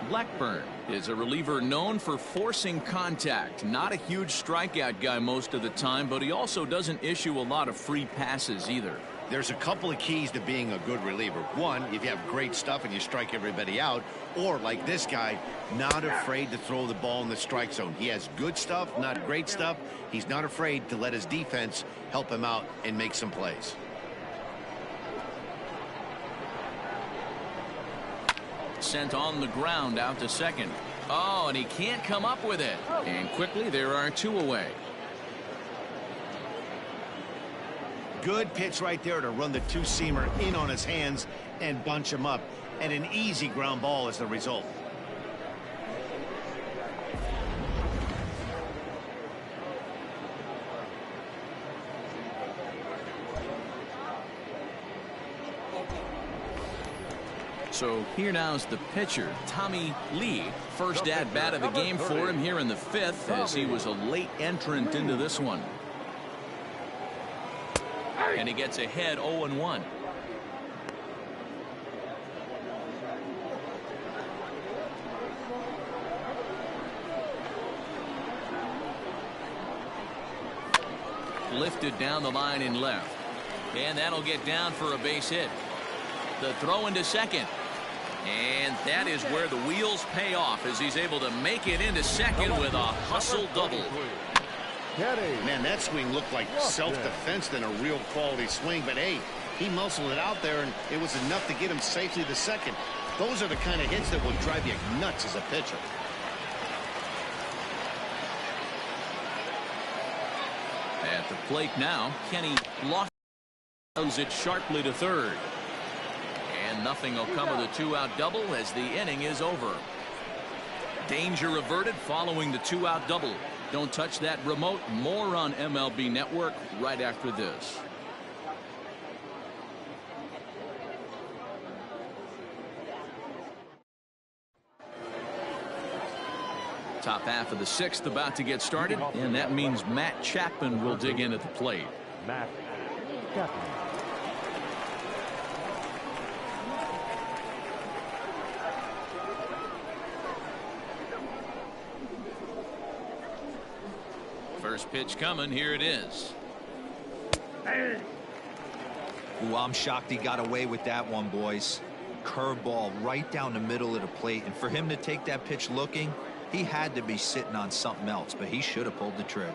Blackburn is a reliever known for forcing contact. Not a huge strikeout guy most of the time, but he also doesn't issue a lot of free passes either. There's a couple of keys to being a good reliever. One, if you have great stuff and you strike everybody out, or like this guy, not afraid to throw the ball in the strike zone. He has good stuff, not great stuff. He's not afraid to let his defense help him out and make some plays. Sent on the ground out to second. Oh, and he can't come up with it. And quickly, there are 2 away. Good pitch right there to run the two-seamer in on his hands and bunch him up. And an easy ground ball is the result. So here now is the pitcher, Tommy Lee. First at bat of the game for him here in the 5th, as he was a late entrant into this one. And he gets ahead 0-1. Lifted down the line in left. And that'll get down for a base hit. The throw into second. And that is where the wheels pay off, as he's able to make it into second with a hustle double. Man, that swing looked like self-defense than a real quality swing. But, hey, he muscled it out there, and it was enough to get him safely to second. Those are the kind of hits that will drive you nuts as a pitcher. At the plate now, Kenny lofts it sharply to third. And nothing will come of the 2-out double as the inning is over. Danger averted following the 2-out double. Don't touch that remote. More on MLB Network right after this. Top half of the 6th about to get started, and that means Matt Chapman will dig in at the plate. Matt Chapman. First pitch coming. Here it is. Ooh, I'm shocked he got away with that one, boys. Curveball right down the middle of the plate, and for him to take that pitch looking, he had to be sitting on something else, but he should have pulled the trigger.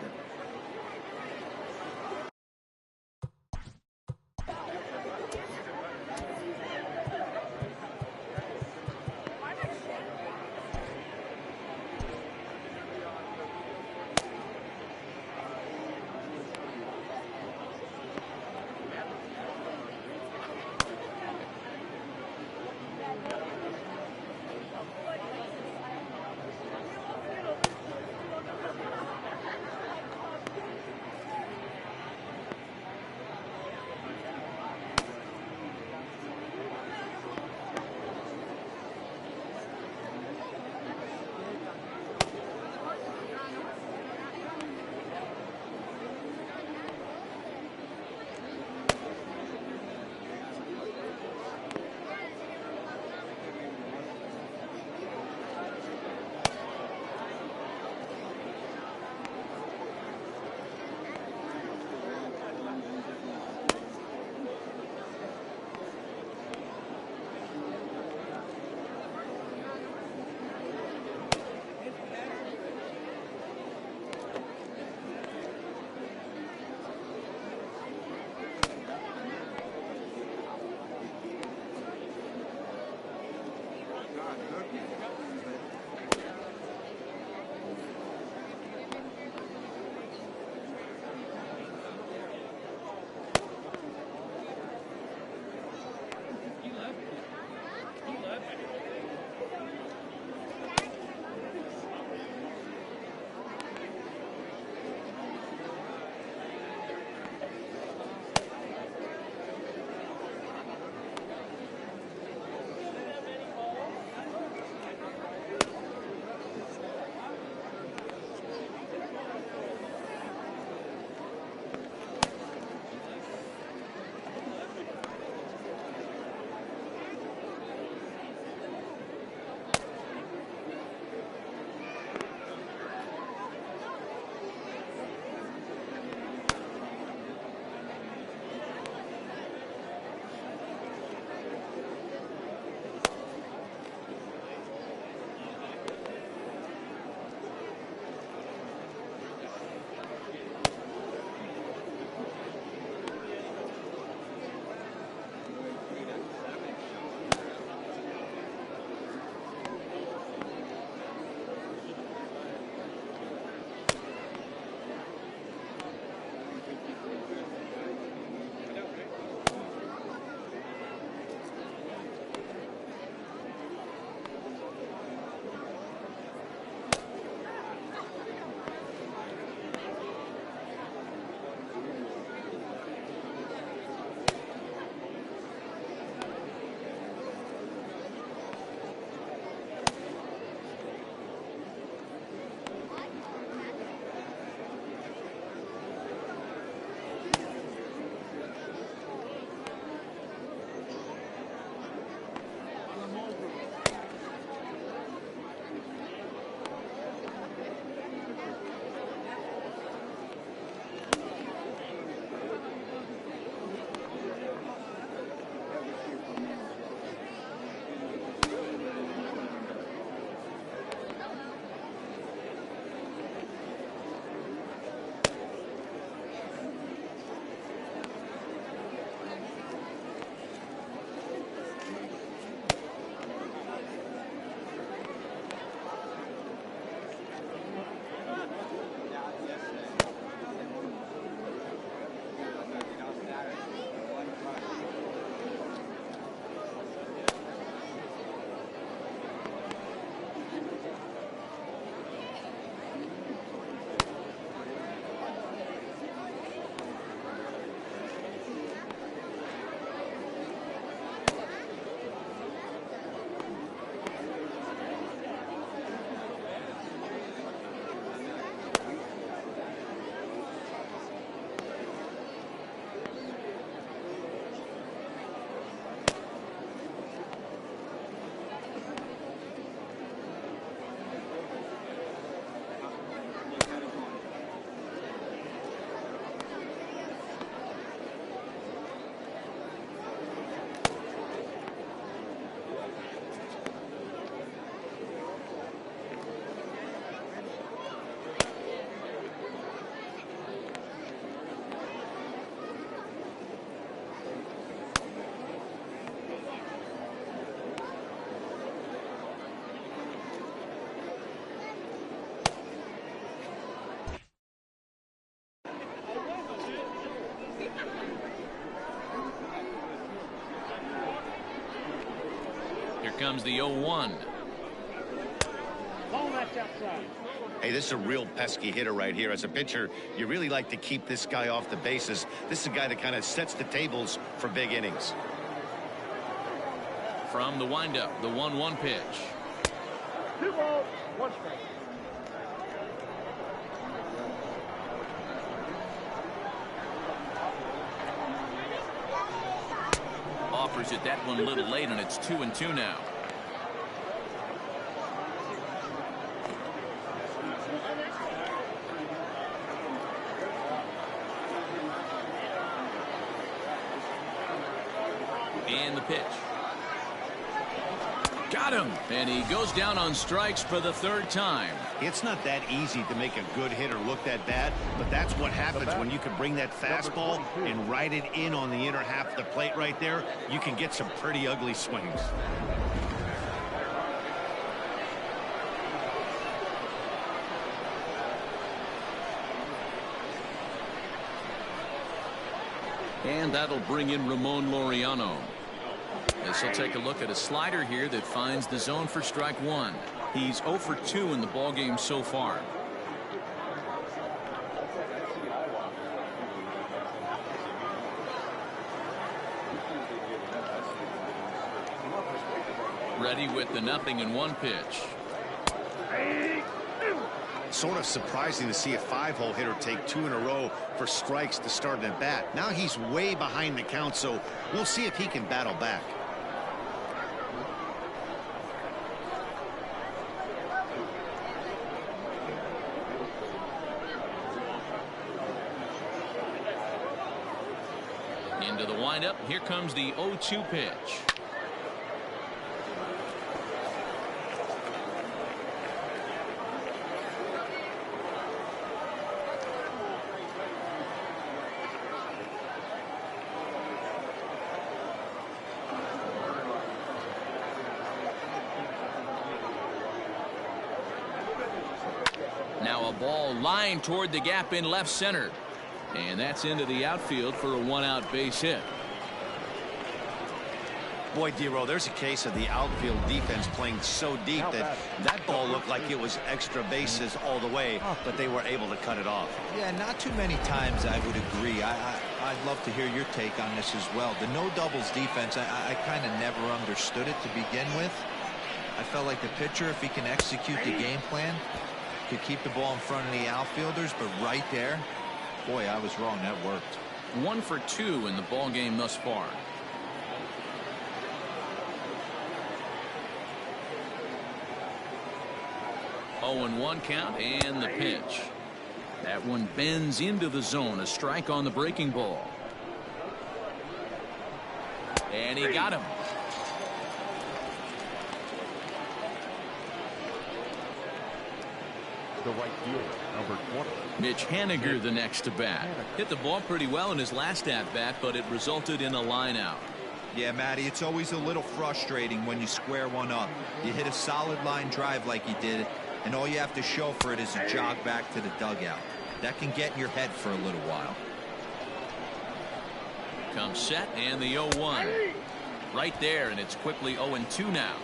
comes the 0-1. Hey, this is a real pesky hitter right here. As a pitcher, you really like to keep this guy off the bases. This is a guy that kind of sets the tables for big innings. From the windup, the 1-1 pitch. 2 balls, 1 strike. Offers it that one a little late, and it's 2-2 now. And the pitch. Got him. And he goes down on strikes for the 3rd time. It's not that easy to make a good hitter look that bad, but that's what happens when you can bring that fastball and ride it in on the inner half of the plate right there. You can get some pretty ugly swings. And that'll bring in Ramon Laureano. This will take a look at a slider here that finds the zone for strike 1. He's 0 for 2 in the ballgame so far. Ready with the 0-1 pitch. Sort of surprising to see a 5-hole hitter take 2 in a row for strikes to start an at bat. Now he's way behind the count, so we'll see if he can battle back. Into the windup. Here comes the 0-2 pitch. Now a ball lined toward the gap in left center. And that's into the outfield for a 1-out base hit. Boy, D-Row, there's a case of the outfield defense playing so deep that ball looked like it was extra bases all the way, but they were able to cut it off. Yeah, not too many times I would agree. I'd love to hear your take on this as well. The no doubles defense, I kind of never understood it to begin with. I felt like the pitcher, if he can execute the game plan, could keep the ball in front of the outfielders, but right there, boy, I was wrong. That worked. 1 for 2 in the ball game thus far. Oh, and 1 count, and the pitch. That one bends into the zone. A strike on the breaking ball. And he got him. The right fielder, number 20. Mitch Haniger the next to bat. Hit the ball pretty well in his last at bat, but it resulted in a line out. Yeah, Matty, it's always a little frustrating when you square one up. You hit a solid line drive like he did, and all you have to show for it is a jog back to the dugout. That can get in your head for a little while. Comes set, and the 0-1. Right there, and it's quickly 0-2 now.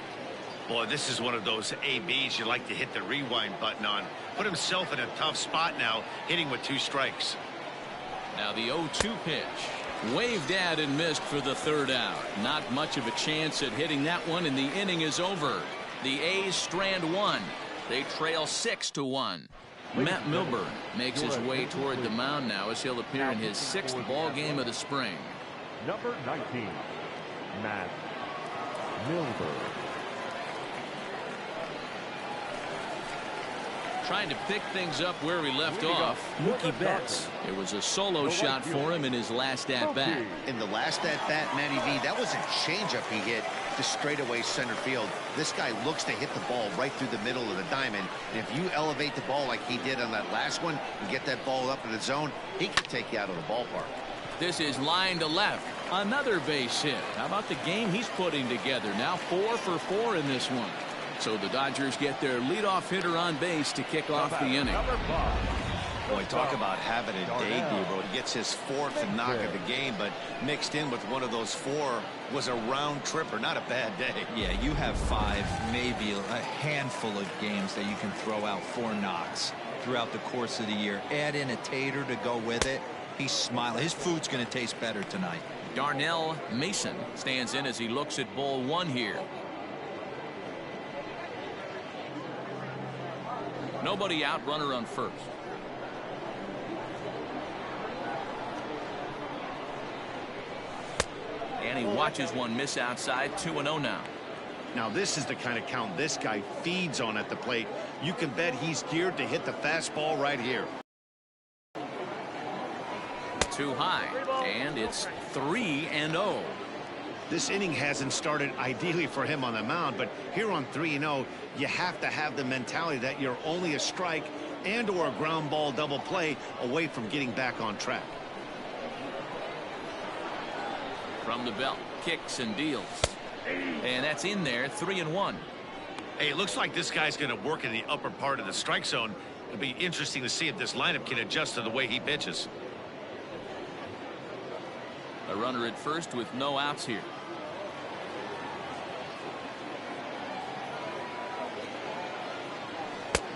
Boy, this is one of those ABs you like to hit the rewind button on. Put himself in a tough spot now, hitting with 2 strikes. Now the 0-2 pitch. Waved at and missed for the 3rd out. Not much of a chance at hitting that one, and the inning is over. The A's strand 1. They trail 6-1. Matt Milburn makes his way toward the mound now as he'll appear in his 6th ball game of the spring. Number 19, Matt Milburn. Trying to pick things up where he left off. Mookie Betts. It was a solo shot for him in his last at-bat. In the last at-bat, Matty V, that was a changeup he hit to straightaway center field. This guy looks to hit the ball right through the middle of the diamond. And if you elevate the ball like he did on that last one and get that ball up in the zone, he can take you out of the ballpark. This is line to left. Another base hit. How about the game he's putting together? Now 4 for 4 in this one. So the Dodgers get their leadoff hitter on base to kick off the inning. Number 5, Boy, talk about having a day, Debo. He gets his 4th knock of the game, but mixed in with one of those 4 was a round tripper. Not a bad day. Yeah, you have 5, maybe a handful of games that you can throw out 4 knocks throughout the course of the year. Add in a tater to go with it. He's smiling. His food's going to taste better tonight. Darnell Mason stands in as he looks at ball 1 here. Nobody out, runner on first. And he watches one miss outside. 2-0 now. Now this is the kind of count this guy feeds on at the plate. You can bet he's geared to hit the fastball right here. Too high, and it's 3-0. This inning hasn't started ideally for him on the mound, but here on 3-0, you have to have the mentality that you're only a strike and or a ground ball double play away from getting back on track. From the belt, kicks and deals. And that's in there, 3-1. Hey, it looks like this guy's going to work in the upper part of the strike zone. It'll be interesting to see if this lineup can adjust to the way he pitches. A runner at first with no outs here.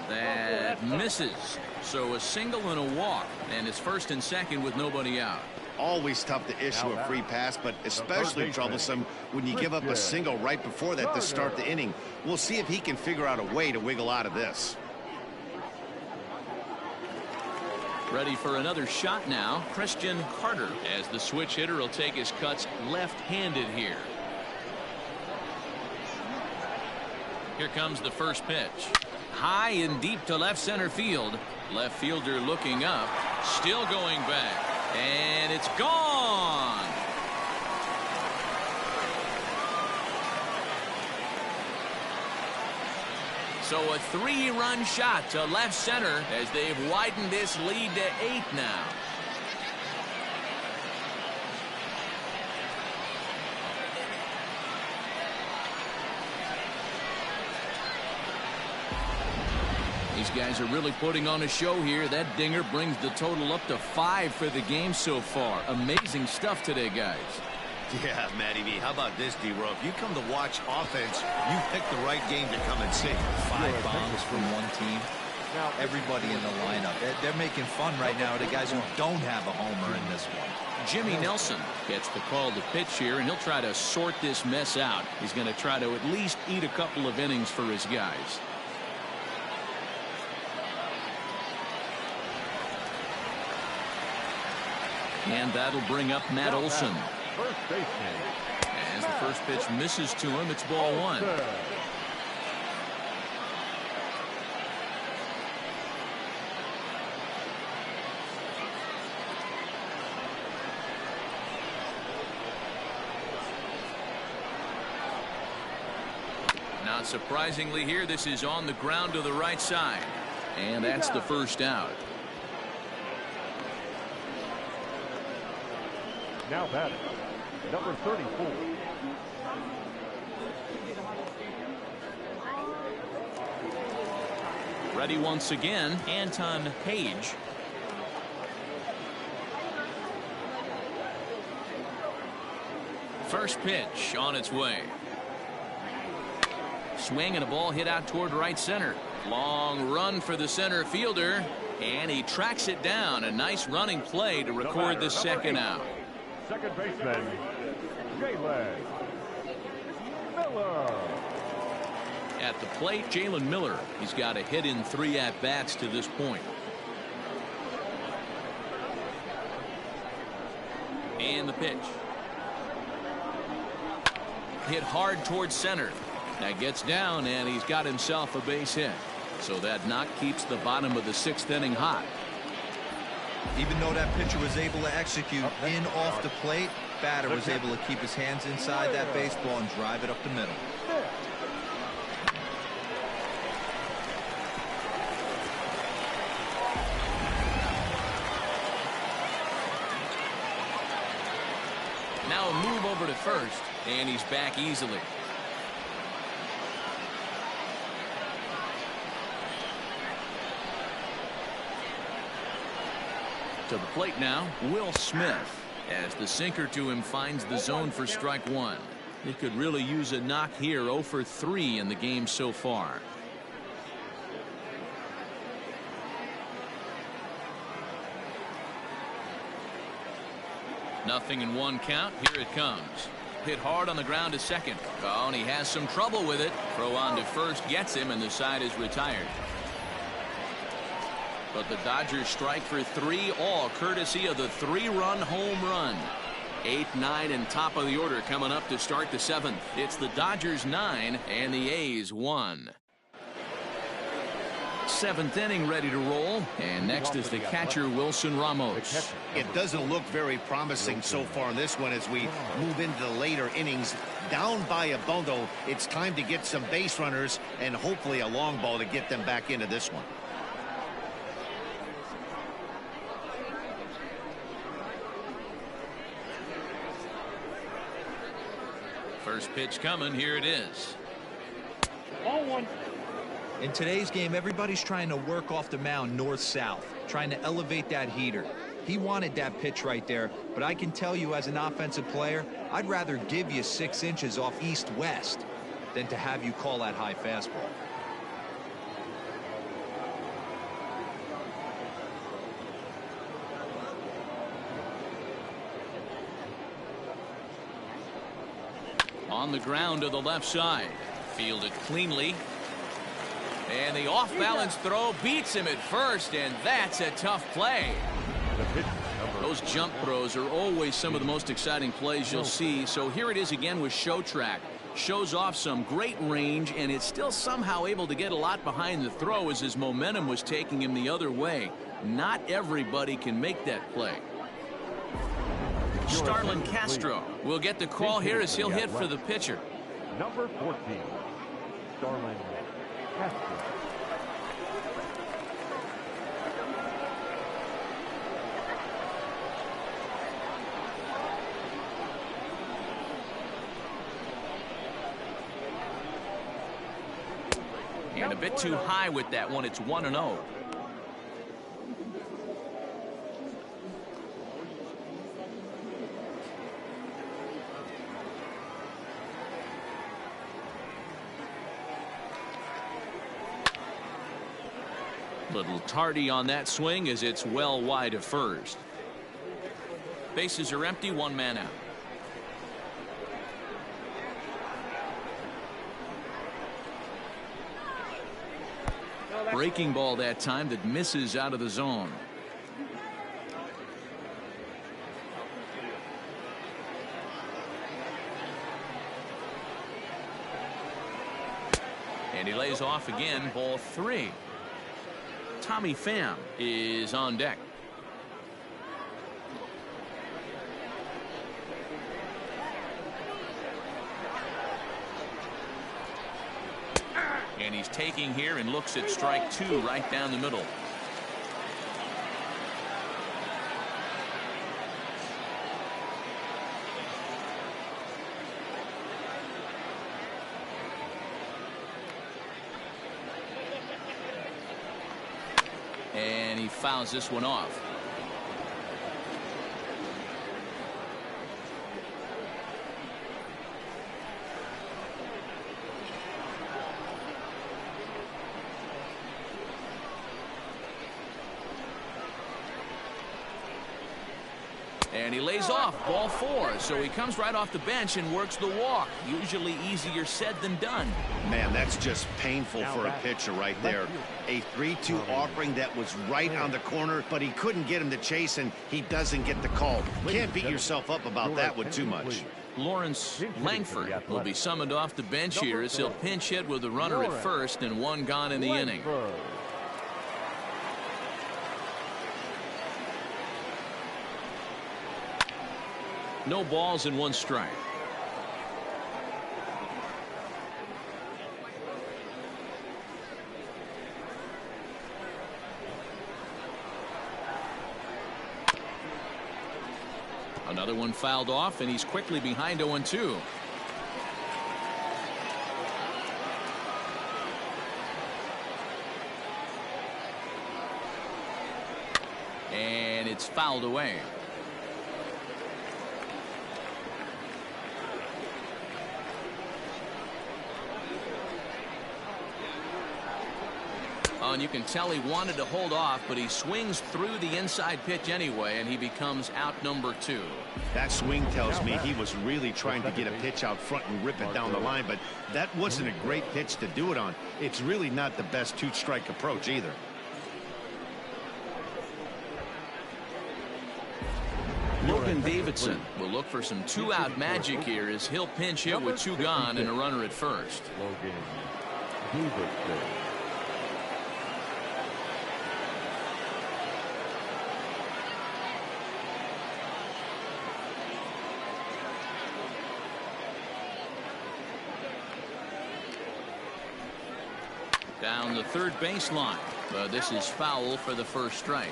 That misses. So a single and a walk, and it's 1st and 2nd with nobody out. Always tough to issue a free pass, but especially troublesome when you give up a single right before that to start the inning. We'll see if he can figure out a way to wiggle out of this. Ready for another shot now, Christian Carter, as the switch hitter will take his cuts left-handed here. Here comes the first pitch. High and deep to left center field. Left fielder looking up, still going back, and it's gone. So a 3-run shot to left center as they've widened this lead to 8 now. These guys are really putting on a show here. That dinger brings the total up to 5 for the game so far. Amazing stuff today, guys. Yeah, Matty V. How about this, D-Row? If you come to watch offense, you pick the right game to come and see. 5 bombs from one team. Everybody in the lineup. They're making fun right now of the guys who don't have a homer in this one. Jimmy Nelson gets the call to pitch here, and he'll try to sort this mess out. He's going to try to at least eat a couple of innings for his guys. And that'll bring up Matt Olson. First baseman. As the first pitch misses to him, it's ball 1. Not surprisingly here, this is on the ground to the right side. And that's the first out. Now batting, number 34. Ready once again, Anton Page. First pitch on its way. Swing and a ball hit out toward right center. Long run for the center fielder, and he tracks it down. A nice running play to record the second out. Second baseman, Jalen Miller. At the plate, Jalen Miller. He's got a hit in 3 at-bats to this point. And the pitch. Hit hard towards center. Now gets down, and he's got himself a base hit. So that knock keeps the bottom of the 6th inning hot. Even though that pitcher was able to execute in off the plate, batter was able to keep his hands inside that baseball and drive it up the middle. Now a move over to first, and he's back easily. To the plate now, Will Smith, as the sinker to him finds the zone for strike one. He could really use a knock here. 0 for 3 in the game so far. Nothing in one count. Here it comes. Hit hard on the ground to second. Oh, and he has some trouble with it. Throw on to first gets him, and the side is retired. But the Dodgers strike for 3, all courtesy of the 3-run home run. 8, 9, and top of the order coming up to start the 7th. It's the Dodgers 9 and the A's 1. 7th inning ready to roll, and next is the catcher Wilson Ramos. It doesn't look very promising so far in this one as we move into the later innings. Down by a bundle, it's time to get some base runners and hopefully a long ball to get them back into this one. First pitch coming. Here it is. In today's game, everybody's trying to work off the mound north-south, trying to elevate that heater. He wanted that pitch right there, but I can tell you as an offensive player, I'd rather give you 6 inches off east-west than to have you call that high fastball. On the ground to the left side. Fielded cleanly. And the off-balance throw beats him at first, and that's a tough play. Those jump throws are always some of the most exciting plays you'll see. So here it is again with show track. Shows off some great range, and it's still somehow able to get a lot behind the throw as his momentum was taking him the other way. Not everybody can make that play. Starlin Castro will get the call here as he'll hit for the pitcher. Number 14, Starlin Castro. And a bit too high with that one. It's 1-0. Little tardy on that swing as it's well wide of first. Bases are empty, 1 man out. Breaking ball that time that misses out of the zone. And he lays off again, ball 3. Tommy Pham is on deck. And he's taking here and looks at strike 2 right down the middle. And he fouls this one off. And he lays off, ball 4. So he comes right off the bench and works the walk. Usually easier said than done. Man, that's just painful for a pitcher right there. A 3-2 offering that was right on the corner, but he couldn't get him to chase, and he doesn't get the call. Can't beat yourself up about that one too much. Lawrence Langford will be summoned off the bench here as he'll pinch hit with a runner at first and 1 gone in the inning. No balls and 1 strike. Another one fouled off, and he's quickly behind 0-2. And it's fouled away. Oh, and you can tell he wanted to hold off, but he swings through the inside pitch anyway, and he becomes out number 2. That swing tells me he was really trying to get a pitch out front and rip it down the line, but that wasn't a great pitch to do it on. It's really not the best 2-strike approach either. Logan Davidson will look for some 2-out magic here as he'll pinch hit with 2 gone and a runner at first. Logan Davidson. Down the third baseline, but this is foul for the first strike.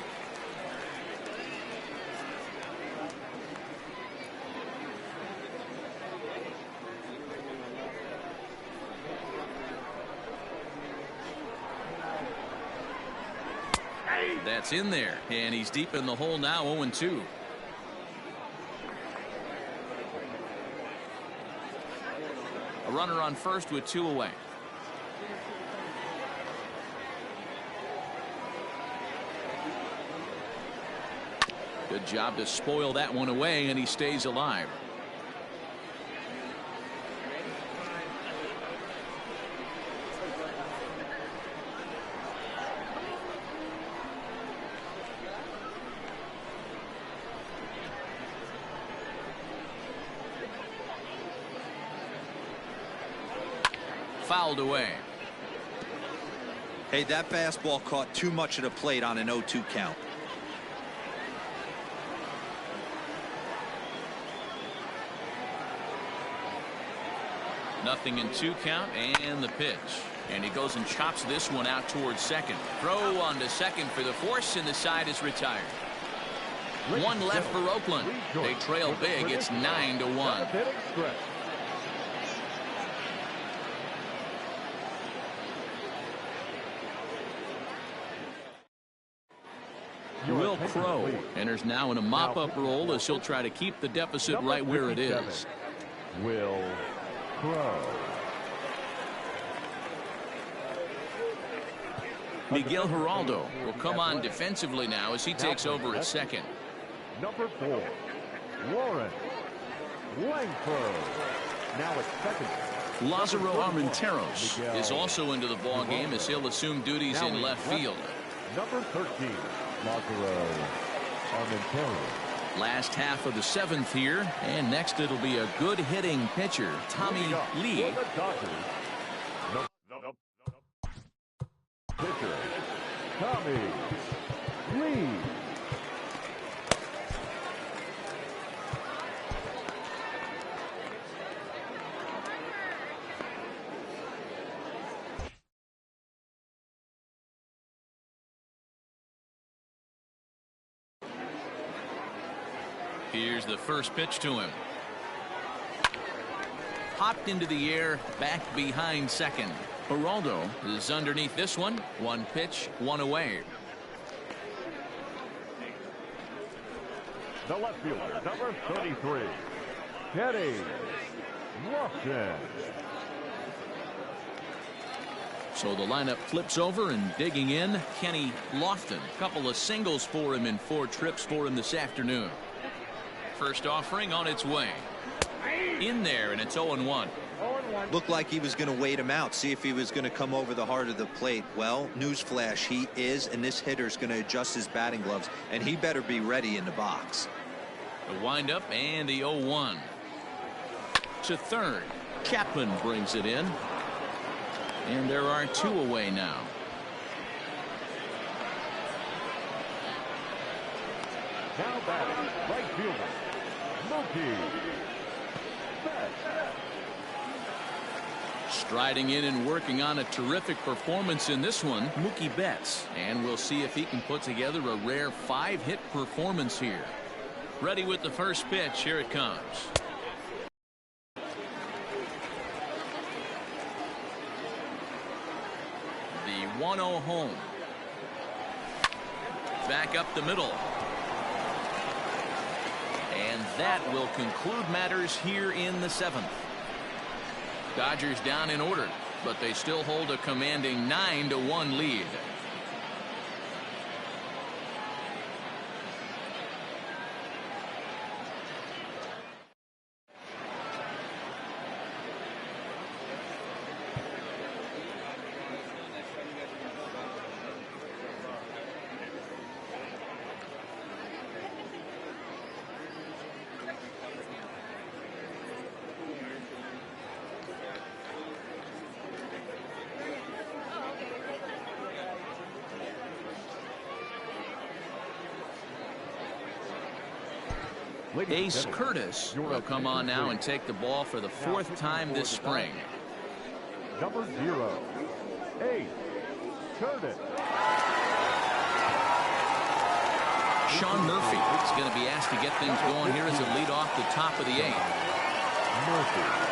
That's in there, and he's deep in the hole now, 0-2. A runner on first with 2 away. Good job to spoil that one away, and he stays alive. Fouled away. Hey, that fastball caught too much of the plate on an 0-2 count. Nothing in 2 count, and the pitch. And he goes and chops this one out towards second. Throw on to second for the force, and the side is retired. 1 left for Oakland. They trail big. It's 9-1. Will Crow enters now in a mop-up role as he'll try to keep the deficit right where it is. Will Crow. Miguel Geraldo will come on defensively now as he takes over at second. Number 4, Warren Langford. Now at second. Lázaro Armenteros is also into the ball game as he'll assume duties in left field. Number 13, Lázaro Armenteros. Last half of the 7th here, and next it'll be a good hitting pitcher, Tommy Lee. Pitcher, Tommy Lee. Here's the first pitch to him. Hopped into the air, back behind second. Geraldo is underneath this one. 1 pitch, 1 away. The left fielder, number 33, Kenny Lofton. So the lineup flips over, and digging in, Kenny Lofton. A couple of singles for him in 4 trips for him this afternoon. First offering on its way. In there, and it's 0-1. Looked like he was going to wait him out, see if he was going to come over the heart of the plate. Well, newsflash, he is, and this hitter's going to adjust his batting gloves, and he better be ready in the box. The windup and the 0-1. To third. Chapman brings it in. And there are 2 away now. Now batting, right fielder, Mookie Betts. Striding in and working on a terrific performance in this one, Mookie Betts. And we'll see if he can put together a rare 5-hit performance here. Ready with the first pitch. Here it comes. The 1-0 home. Back up the middle. And that will conclude matters here in the 7th. Dodgers down in order, but they still hold a commanding 9-1 lead. Ace Curtis will come on now and take the ball for the 4th time this spring. Number 0, Ace Curtis. Sean Murphy is going to be asked to get things going here as a lead off the top of the 8th. Murphy.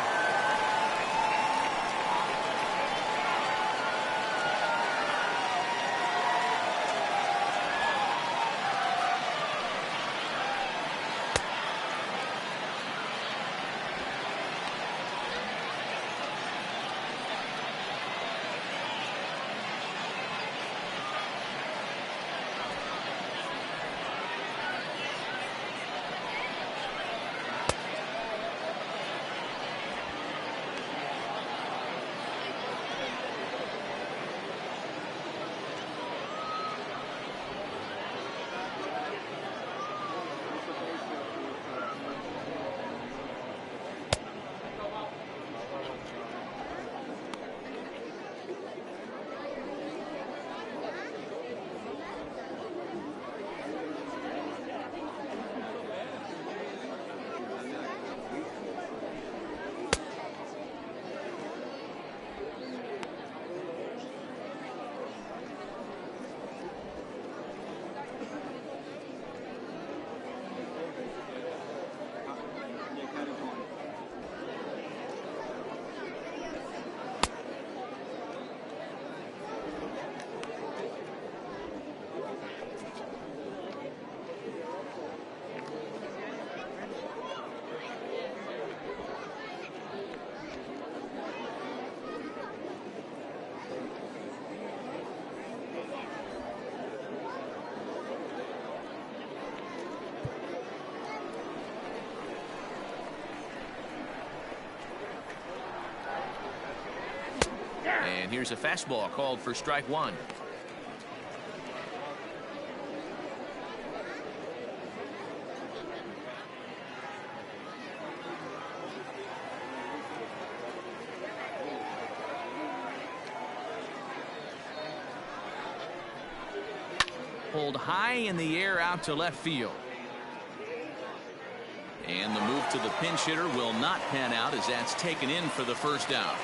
And here's a fastball called for strike 1. Pulled high in the air out to left field. And the move to the pinch hitter will not pan out as that's taken in for the first out.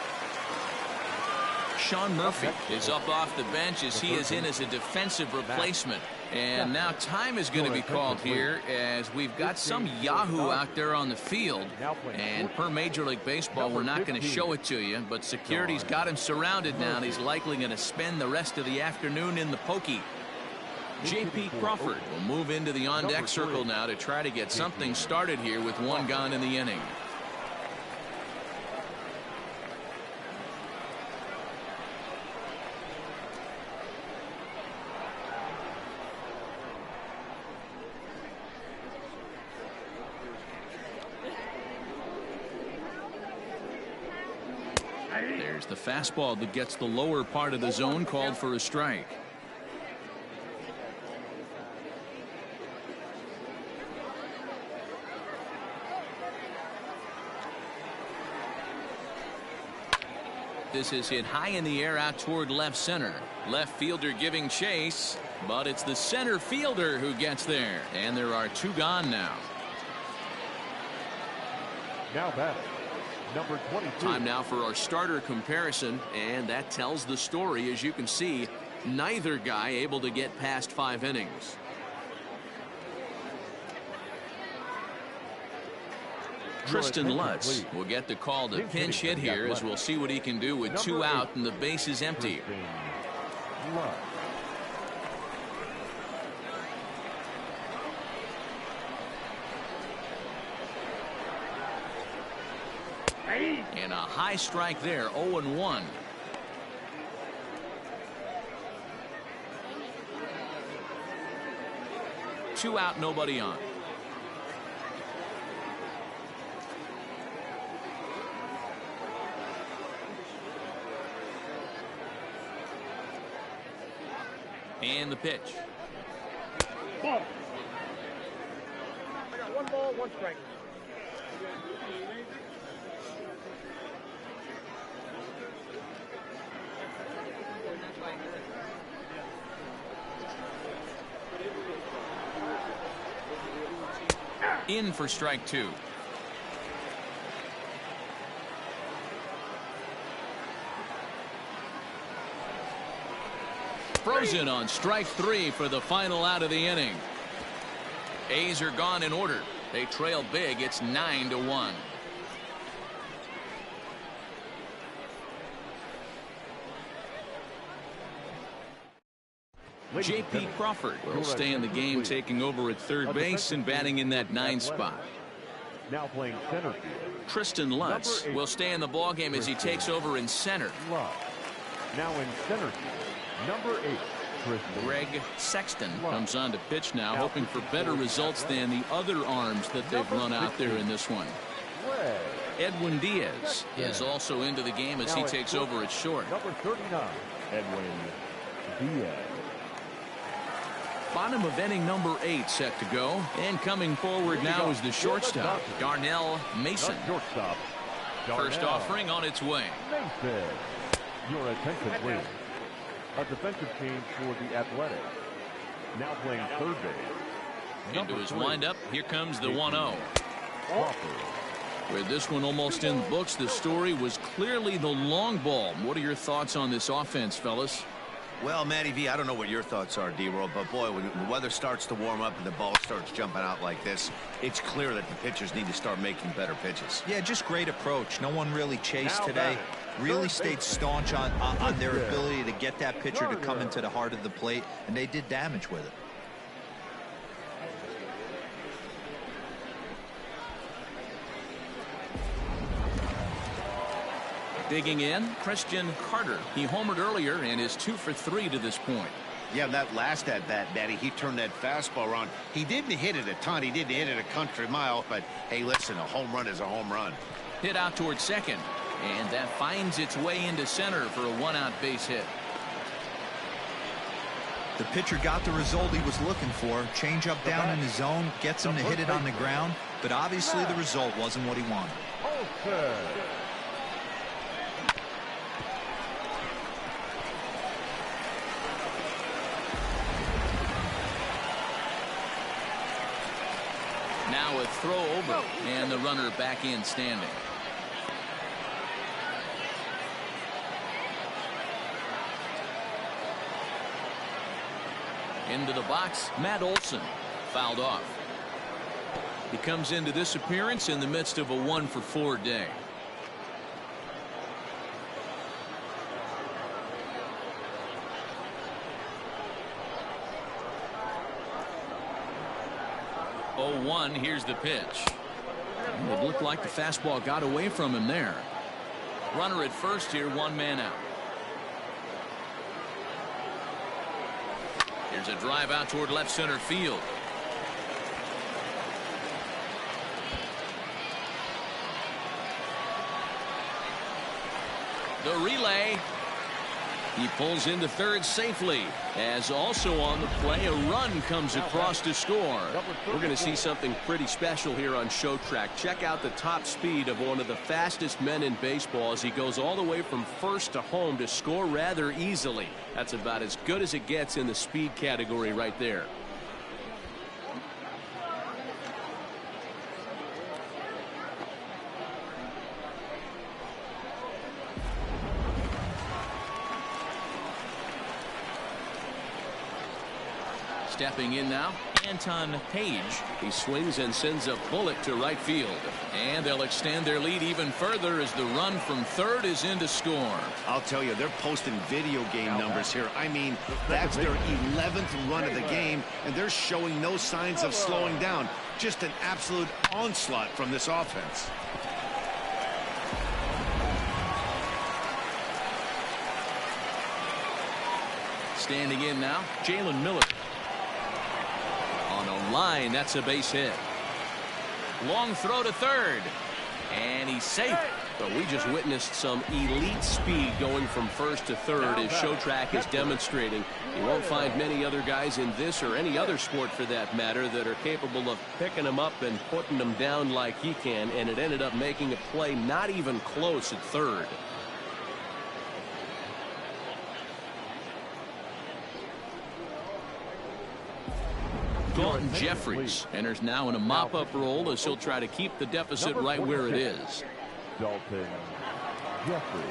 Sean Murphy is up off the bench as he is in as a defensive replacement. And now time is going to be called here as we've got some Yahoo out there on the field. And per Major League Baseball, we're not going to show it to you, but security's got him surrounded now, and he's likely going to spend the rest of the afternoon in the pokey. J.P. Crawford will move into the on-deck circle now to try to get something started here with one gone in the inning. There's the fastball that gets the lower part of the zone, called for a strike. This is hit high in the air out toward left center. Left fielder giving chase, but it's the center fielder who gets there. And there are two gone now. Now batting, number 22. Time now for our starter comparison, and that tells the story. As you can see, neither guy able to get past 5 innings. Tristan Lutz will get the call to pinch hit here, as we'll see what he can do with 2 out and the base is empty. And a high strike there, 0-1. Two out, nobody on. And the pitch. Ball. I got 1 ball, 1 strike. In for strike 2. Frozen on strike 3 for the final out of the inning. A's are gone in order. They trail big. It's 9-1. J.P. Crawford will stay in the game, taking over at third base and batting in that 9 spot. Now playing center field. Tristan Lutz will stay in the ballgame as he takes over in center. Now in center field, number 8, Tristan. Greg Sexton comes on to pitch now, hoping for better results than the other arms that they've run out there in this one. Edwin Diaz is also into the game as he takes over at short. Number 39, Edwin Diaz. Bottom of inning number 8 set to go. And coming forward now is the shortstop, Darnell Mason. First offering on its way. Mason. Your attention, please. A defensive change for the Athletics. Now playing third base. Into his windup. Here comes the 1-0. With this one almost in the books, the story was clearly the long ball. What are your thoughts on this offense, fellas? Well, Matty V, I don't know what your thoughts are, D-Roll, but boy, when the weather starts to warm up and the ball starts jumping out like this, it's clear that the pitchers need to start making better pitches. Yeah, just great approach. No one really chased today. Really stayed staunch on their ability to get that pitcher to come into the heart of the plate, and they did damage with it. Digging in, Christian Carter. He homered earlier and is 2 for 3 to this point. Yeah, that last at-bat, Daddy, he turned that fastball around. He didn't hit it a ton. He didn't hit it a country mile. But, hey, listen, a home run is a home run. Hit out towards second. And that finds its way into center for a 1-out base hit. The pitcher got the result he was looking for. Change up down in his zone, gets him to hit it on the ground. But obviously the result wasn't what he wanted. Now a throw over, and the runner back in standing. Into the box, Matt Olson, fouled off. He comes into this appearance in the midst of a 1-for-4 day. Here's the pitch. It looked like the fastball got away from him there. Runner at first here, 1 man out. Here's a drive out toward left center field. The relay. He pulls into third safely, as also on the play a run comes across to score. We're going to see something pretty special here on Show Track. Check out the top speed of one of the fastest men in baseball as he goes all the way from first to home to score rather easily. That's about as good as it gets in the speed category right there. Stepping in now, Anton Page. He swings and sends a bullet to right field. And they'll extend their lead even further as the run from third is in to score. I'll tell you, they're posting video game numbers here. I mean, that's their 11th run of the game, and they're showing no signs of slowing down. Just an absolute onslaught from this offense. Standing in now, Jalen Miller. On a line, that's a base hit. Long throw to third. And he's safe. But we just witnessed some elite speed going from first to third, as Showtrack is demonstrating. You won't find many other guys in this or any other sport for that matter that are capable of picking them up and putting them down like he can, and it ended up making a play not even close at third. Dalton Jeffries enters now in a mop-up role as he'll try to keep the deficit right where it is. Dalton Jeffries.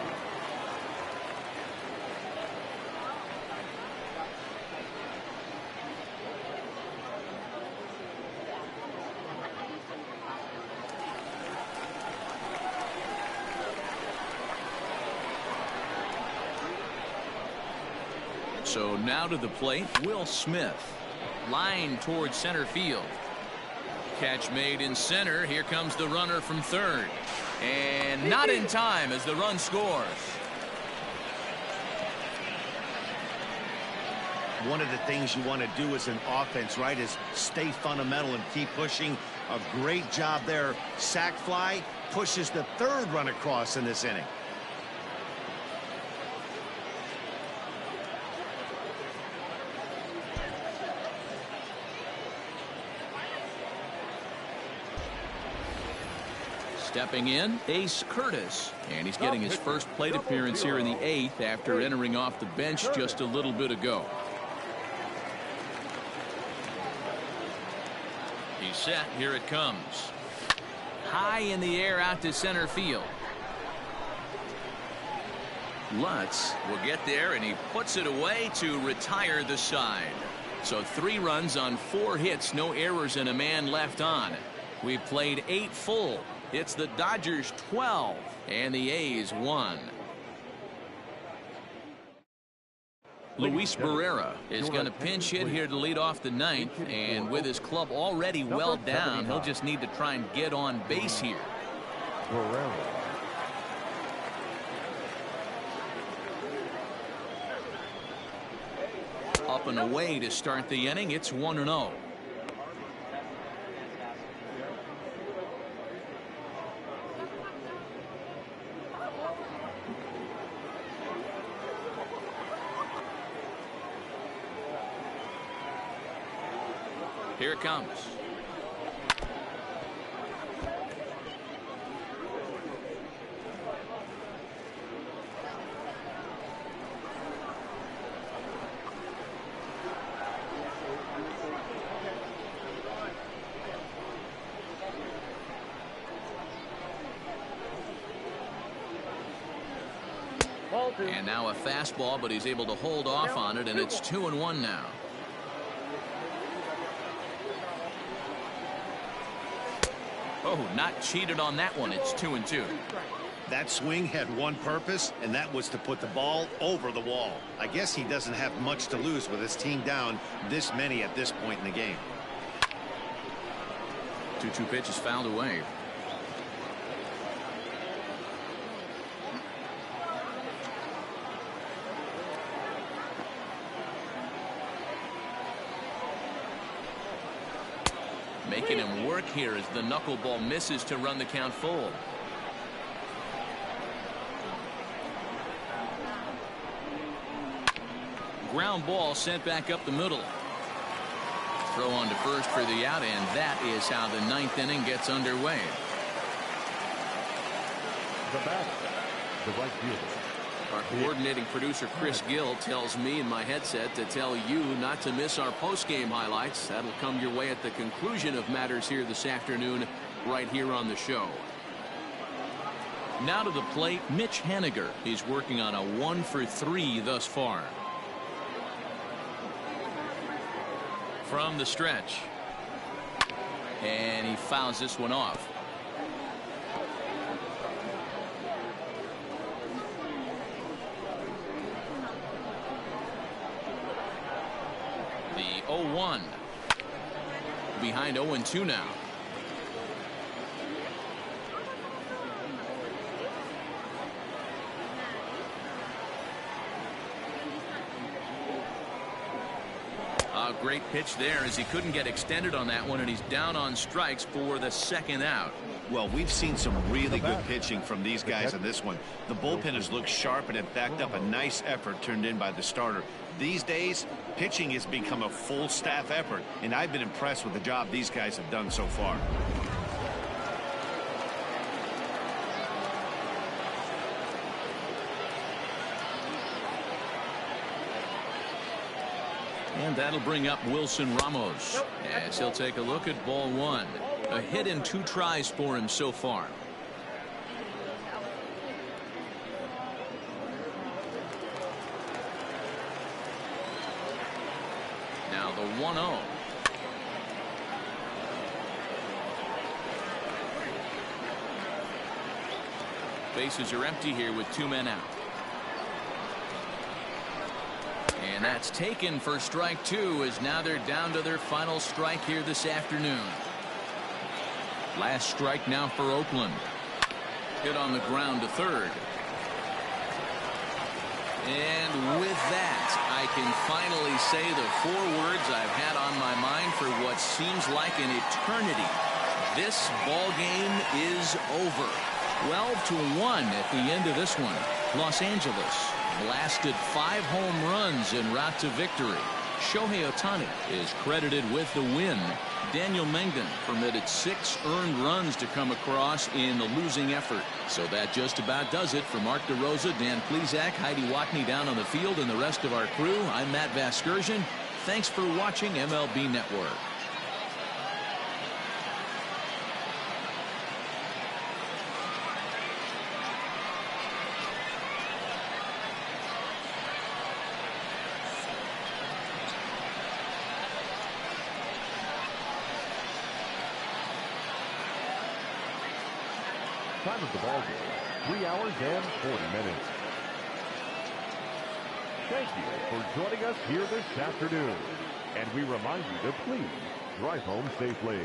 So now to the plate, Will Smith. Line towards center field. Catch made in center. Here comes the runner from third. And not in time as the run scores. One of the things you want to do as an offense, right, is stay fundamental and keep pushing. A great job there. Sac fly pushes the third run across in this inning. Stepping in, Ace Curtis. And he's getting his first plate appearance here in the 8th after entering off the bench just a little bit ago. He's set. Here it comes. High in the air out to center field. Lutz will get there, and he puts it away to retire the side. So 3 runs on 4 hits, no errors, and a man left on. We've played 8 full. It's the Dodgers 12 and the A's 1. Luis Barrera is going to pinch hit here to lead off the 9th, and with his club already well down, he'll just need to try and get on base here. Barrera. Up and away to start the inning. It's 1-0. Here it comes. And now a fastball, but he's able to hold off on it, and it's 2-1 now. Oh, not cheated on that one. It's 2-2. That swing had one purpose, and that was to put the ball over the wall. I guess he doesn't have much to lose with his team down this many at this point in the game. 2-2 pitch is fouled away. Making him work here as the knuckleball misses to run the count full. Ground ball sent back up the middle. Throw on to first for the out, and that is how the 9th inning gets underway. The batter, the right fielder. Our coordinating producer Chris Gill tells me in my headset to tell you not to miss our post-game highlights. That'll come your way at the conclusion of matters here this afternoon, right here on the show. Now to the plate, Mitch Haniger. He's working on a 1-for-3 thus far. From the stretch. And he fouls this one off. The 0-1. Behind 0-2 now. Oh, great pitch there as he couldn't get extended on that one, and he's down on strikes for the second out. Well, we've seen some really good pitching from these guys in this one. The bullpen has looked sharp and it backed up a nice effort turned in by the starter. These days, pitching has become a full staff effort, and I've been impressed with the job these guys have done so far. And that'll bring up Wilson Ramos as he'll take a look at ball one. A hit in 2 tries for him so far. Now the 1-0. Bases are empty here with 2 men out. And that's taken for strike 2, as now they're down to their final strike here this afternoon. Last strike now for Oakland. Hit on the ground to third. And with that, I can finally say the 4 words I've had on my mind for what seems like an eternity. This ball game is over. 12-1 at the end of this one. Los Angeles blasted 5 home runs en route to victory. Shohei Ohtani is credited with the win. Daniel Mengden permitted 6 earned runs to come across in the losing effort. So that just about does it. For Mark DeRosa, Dan Plesac, Heidi Watney down on the field, and the rest of our crew, I'm Matt Vasgersian. Thanks for watching MLB Network. Time of the ball game, 3 hours and 40 minutes. Thank you for joining us here this afternoon. And we remind you to please drive home safely.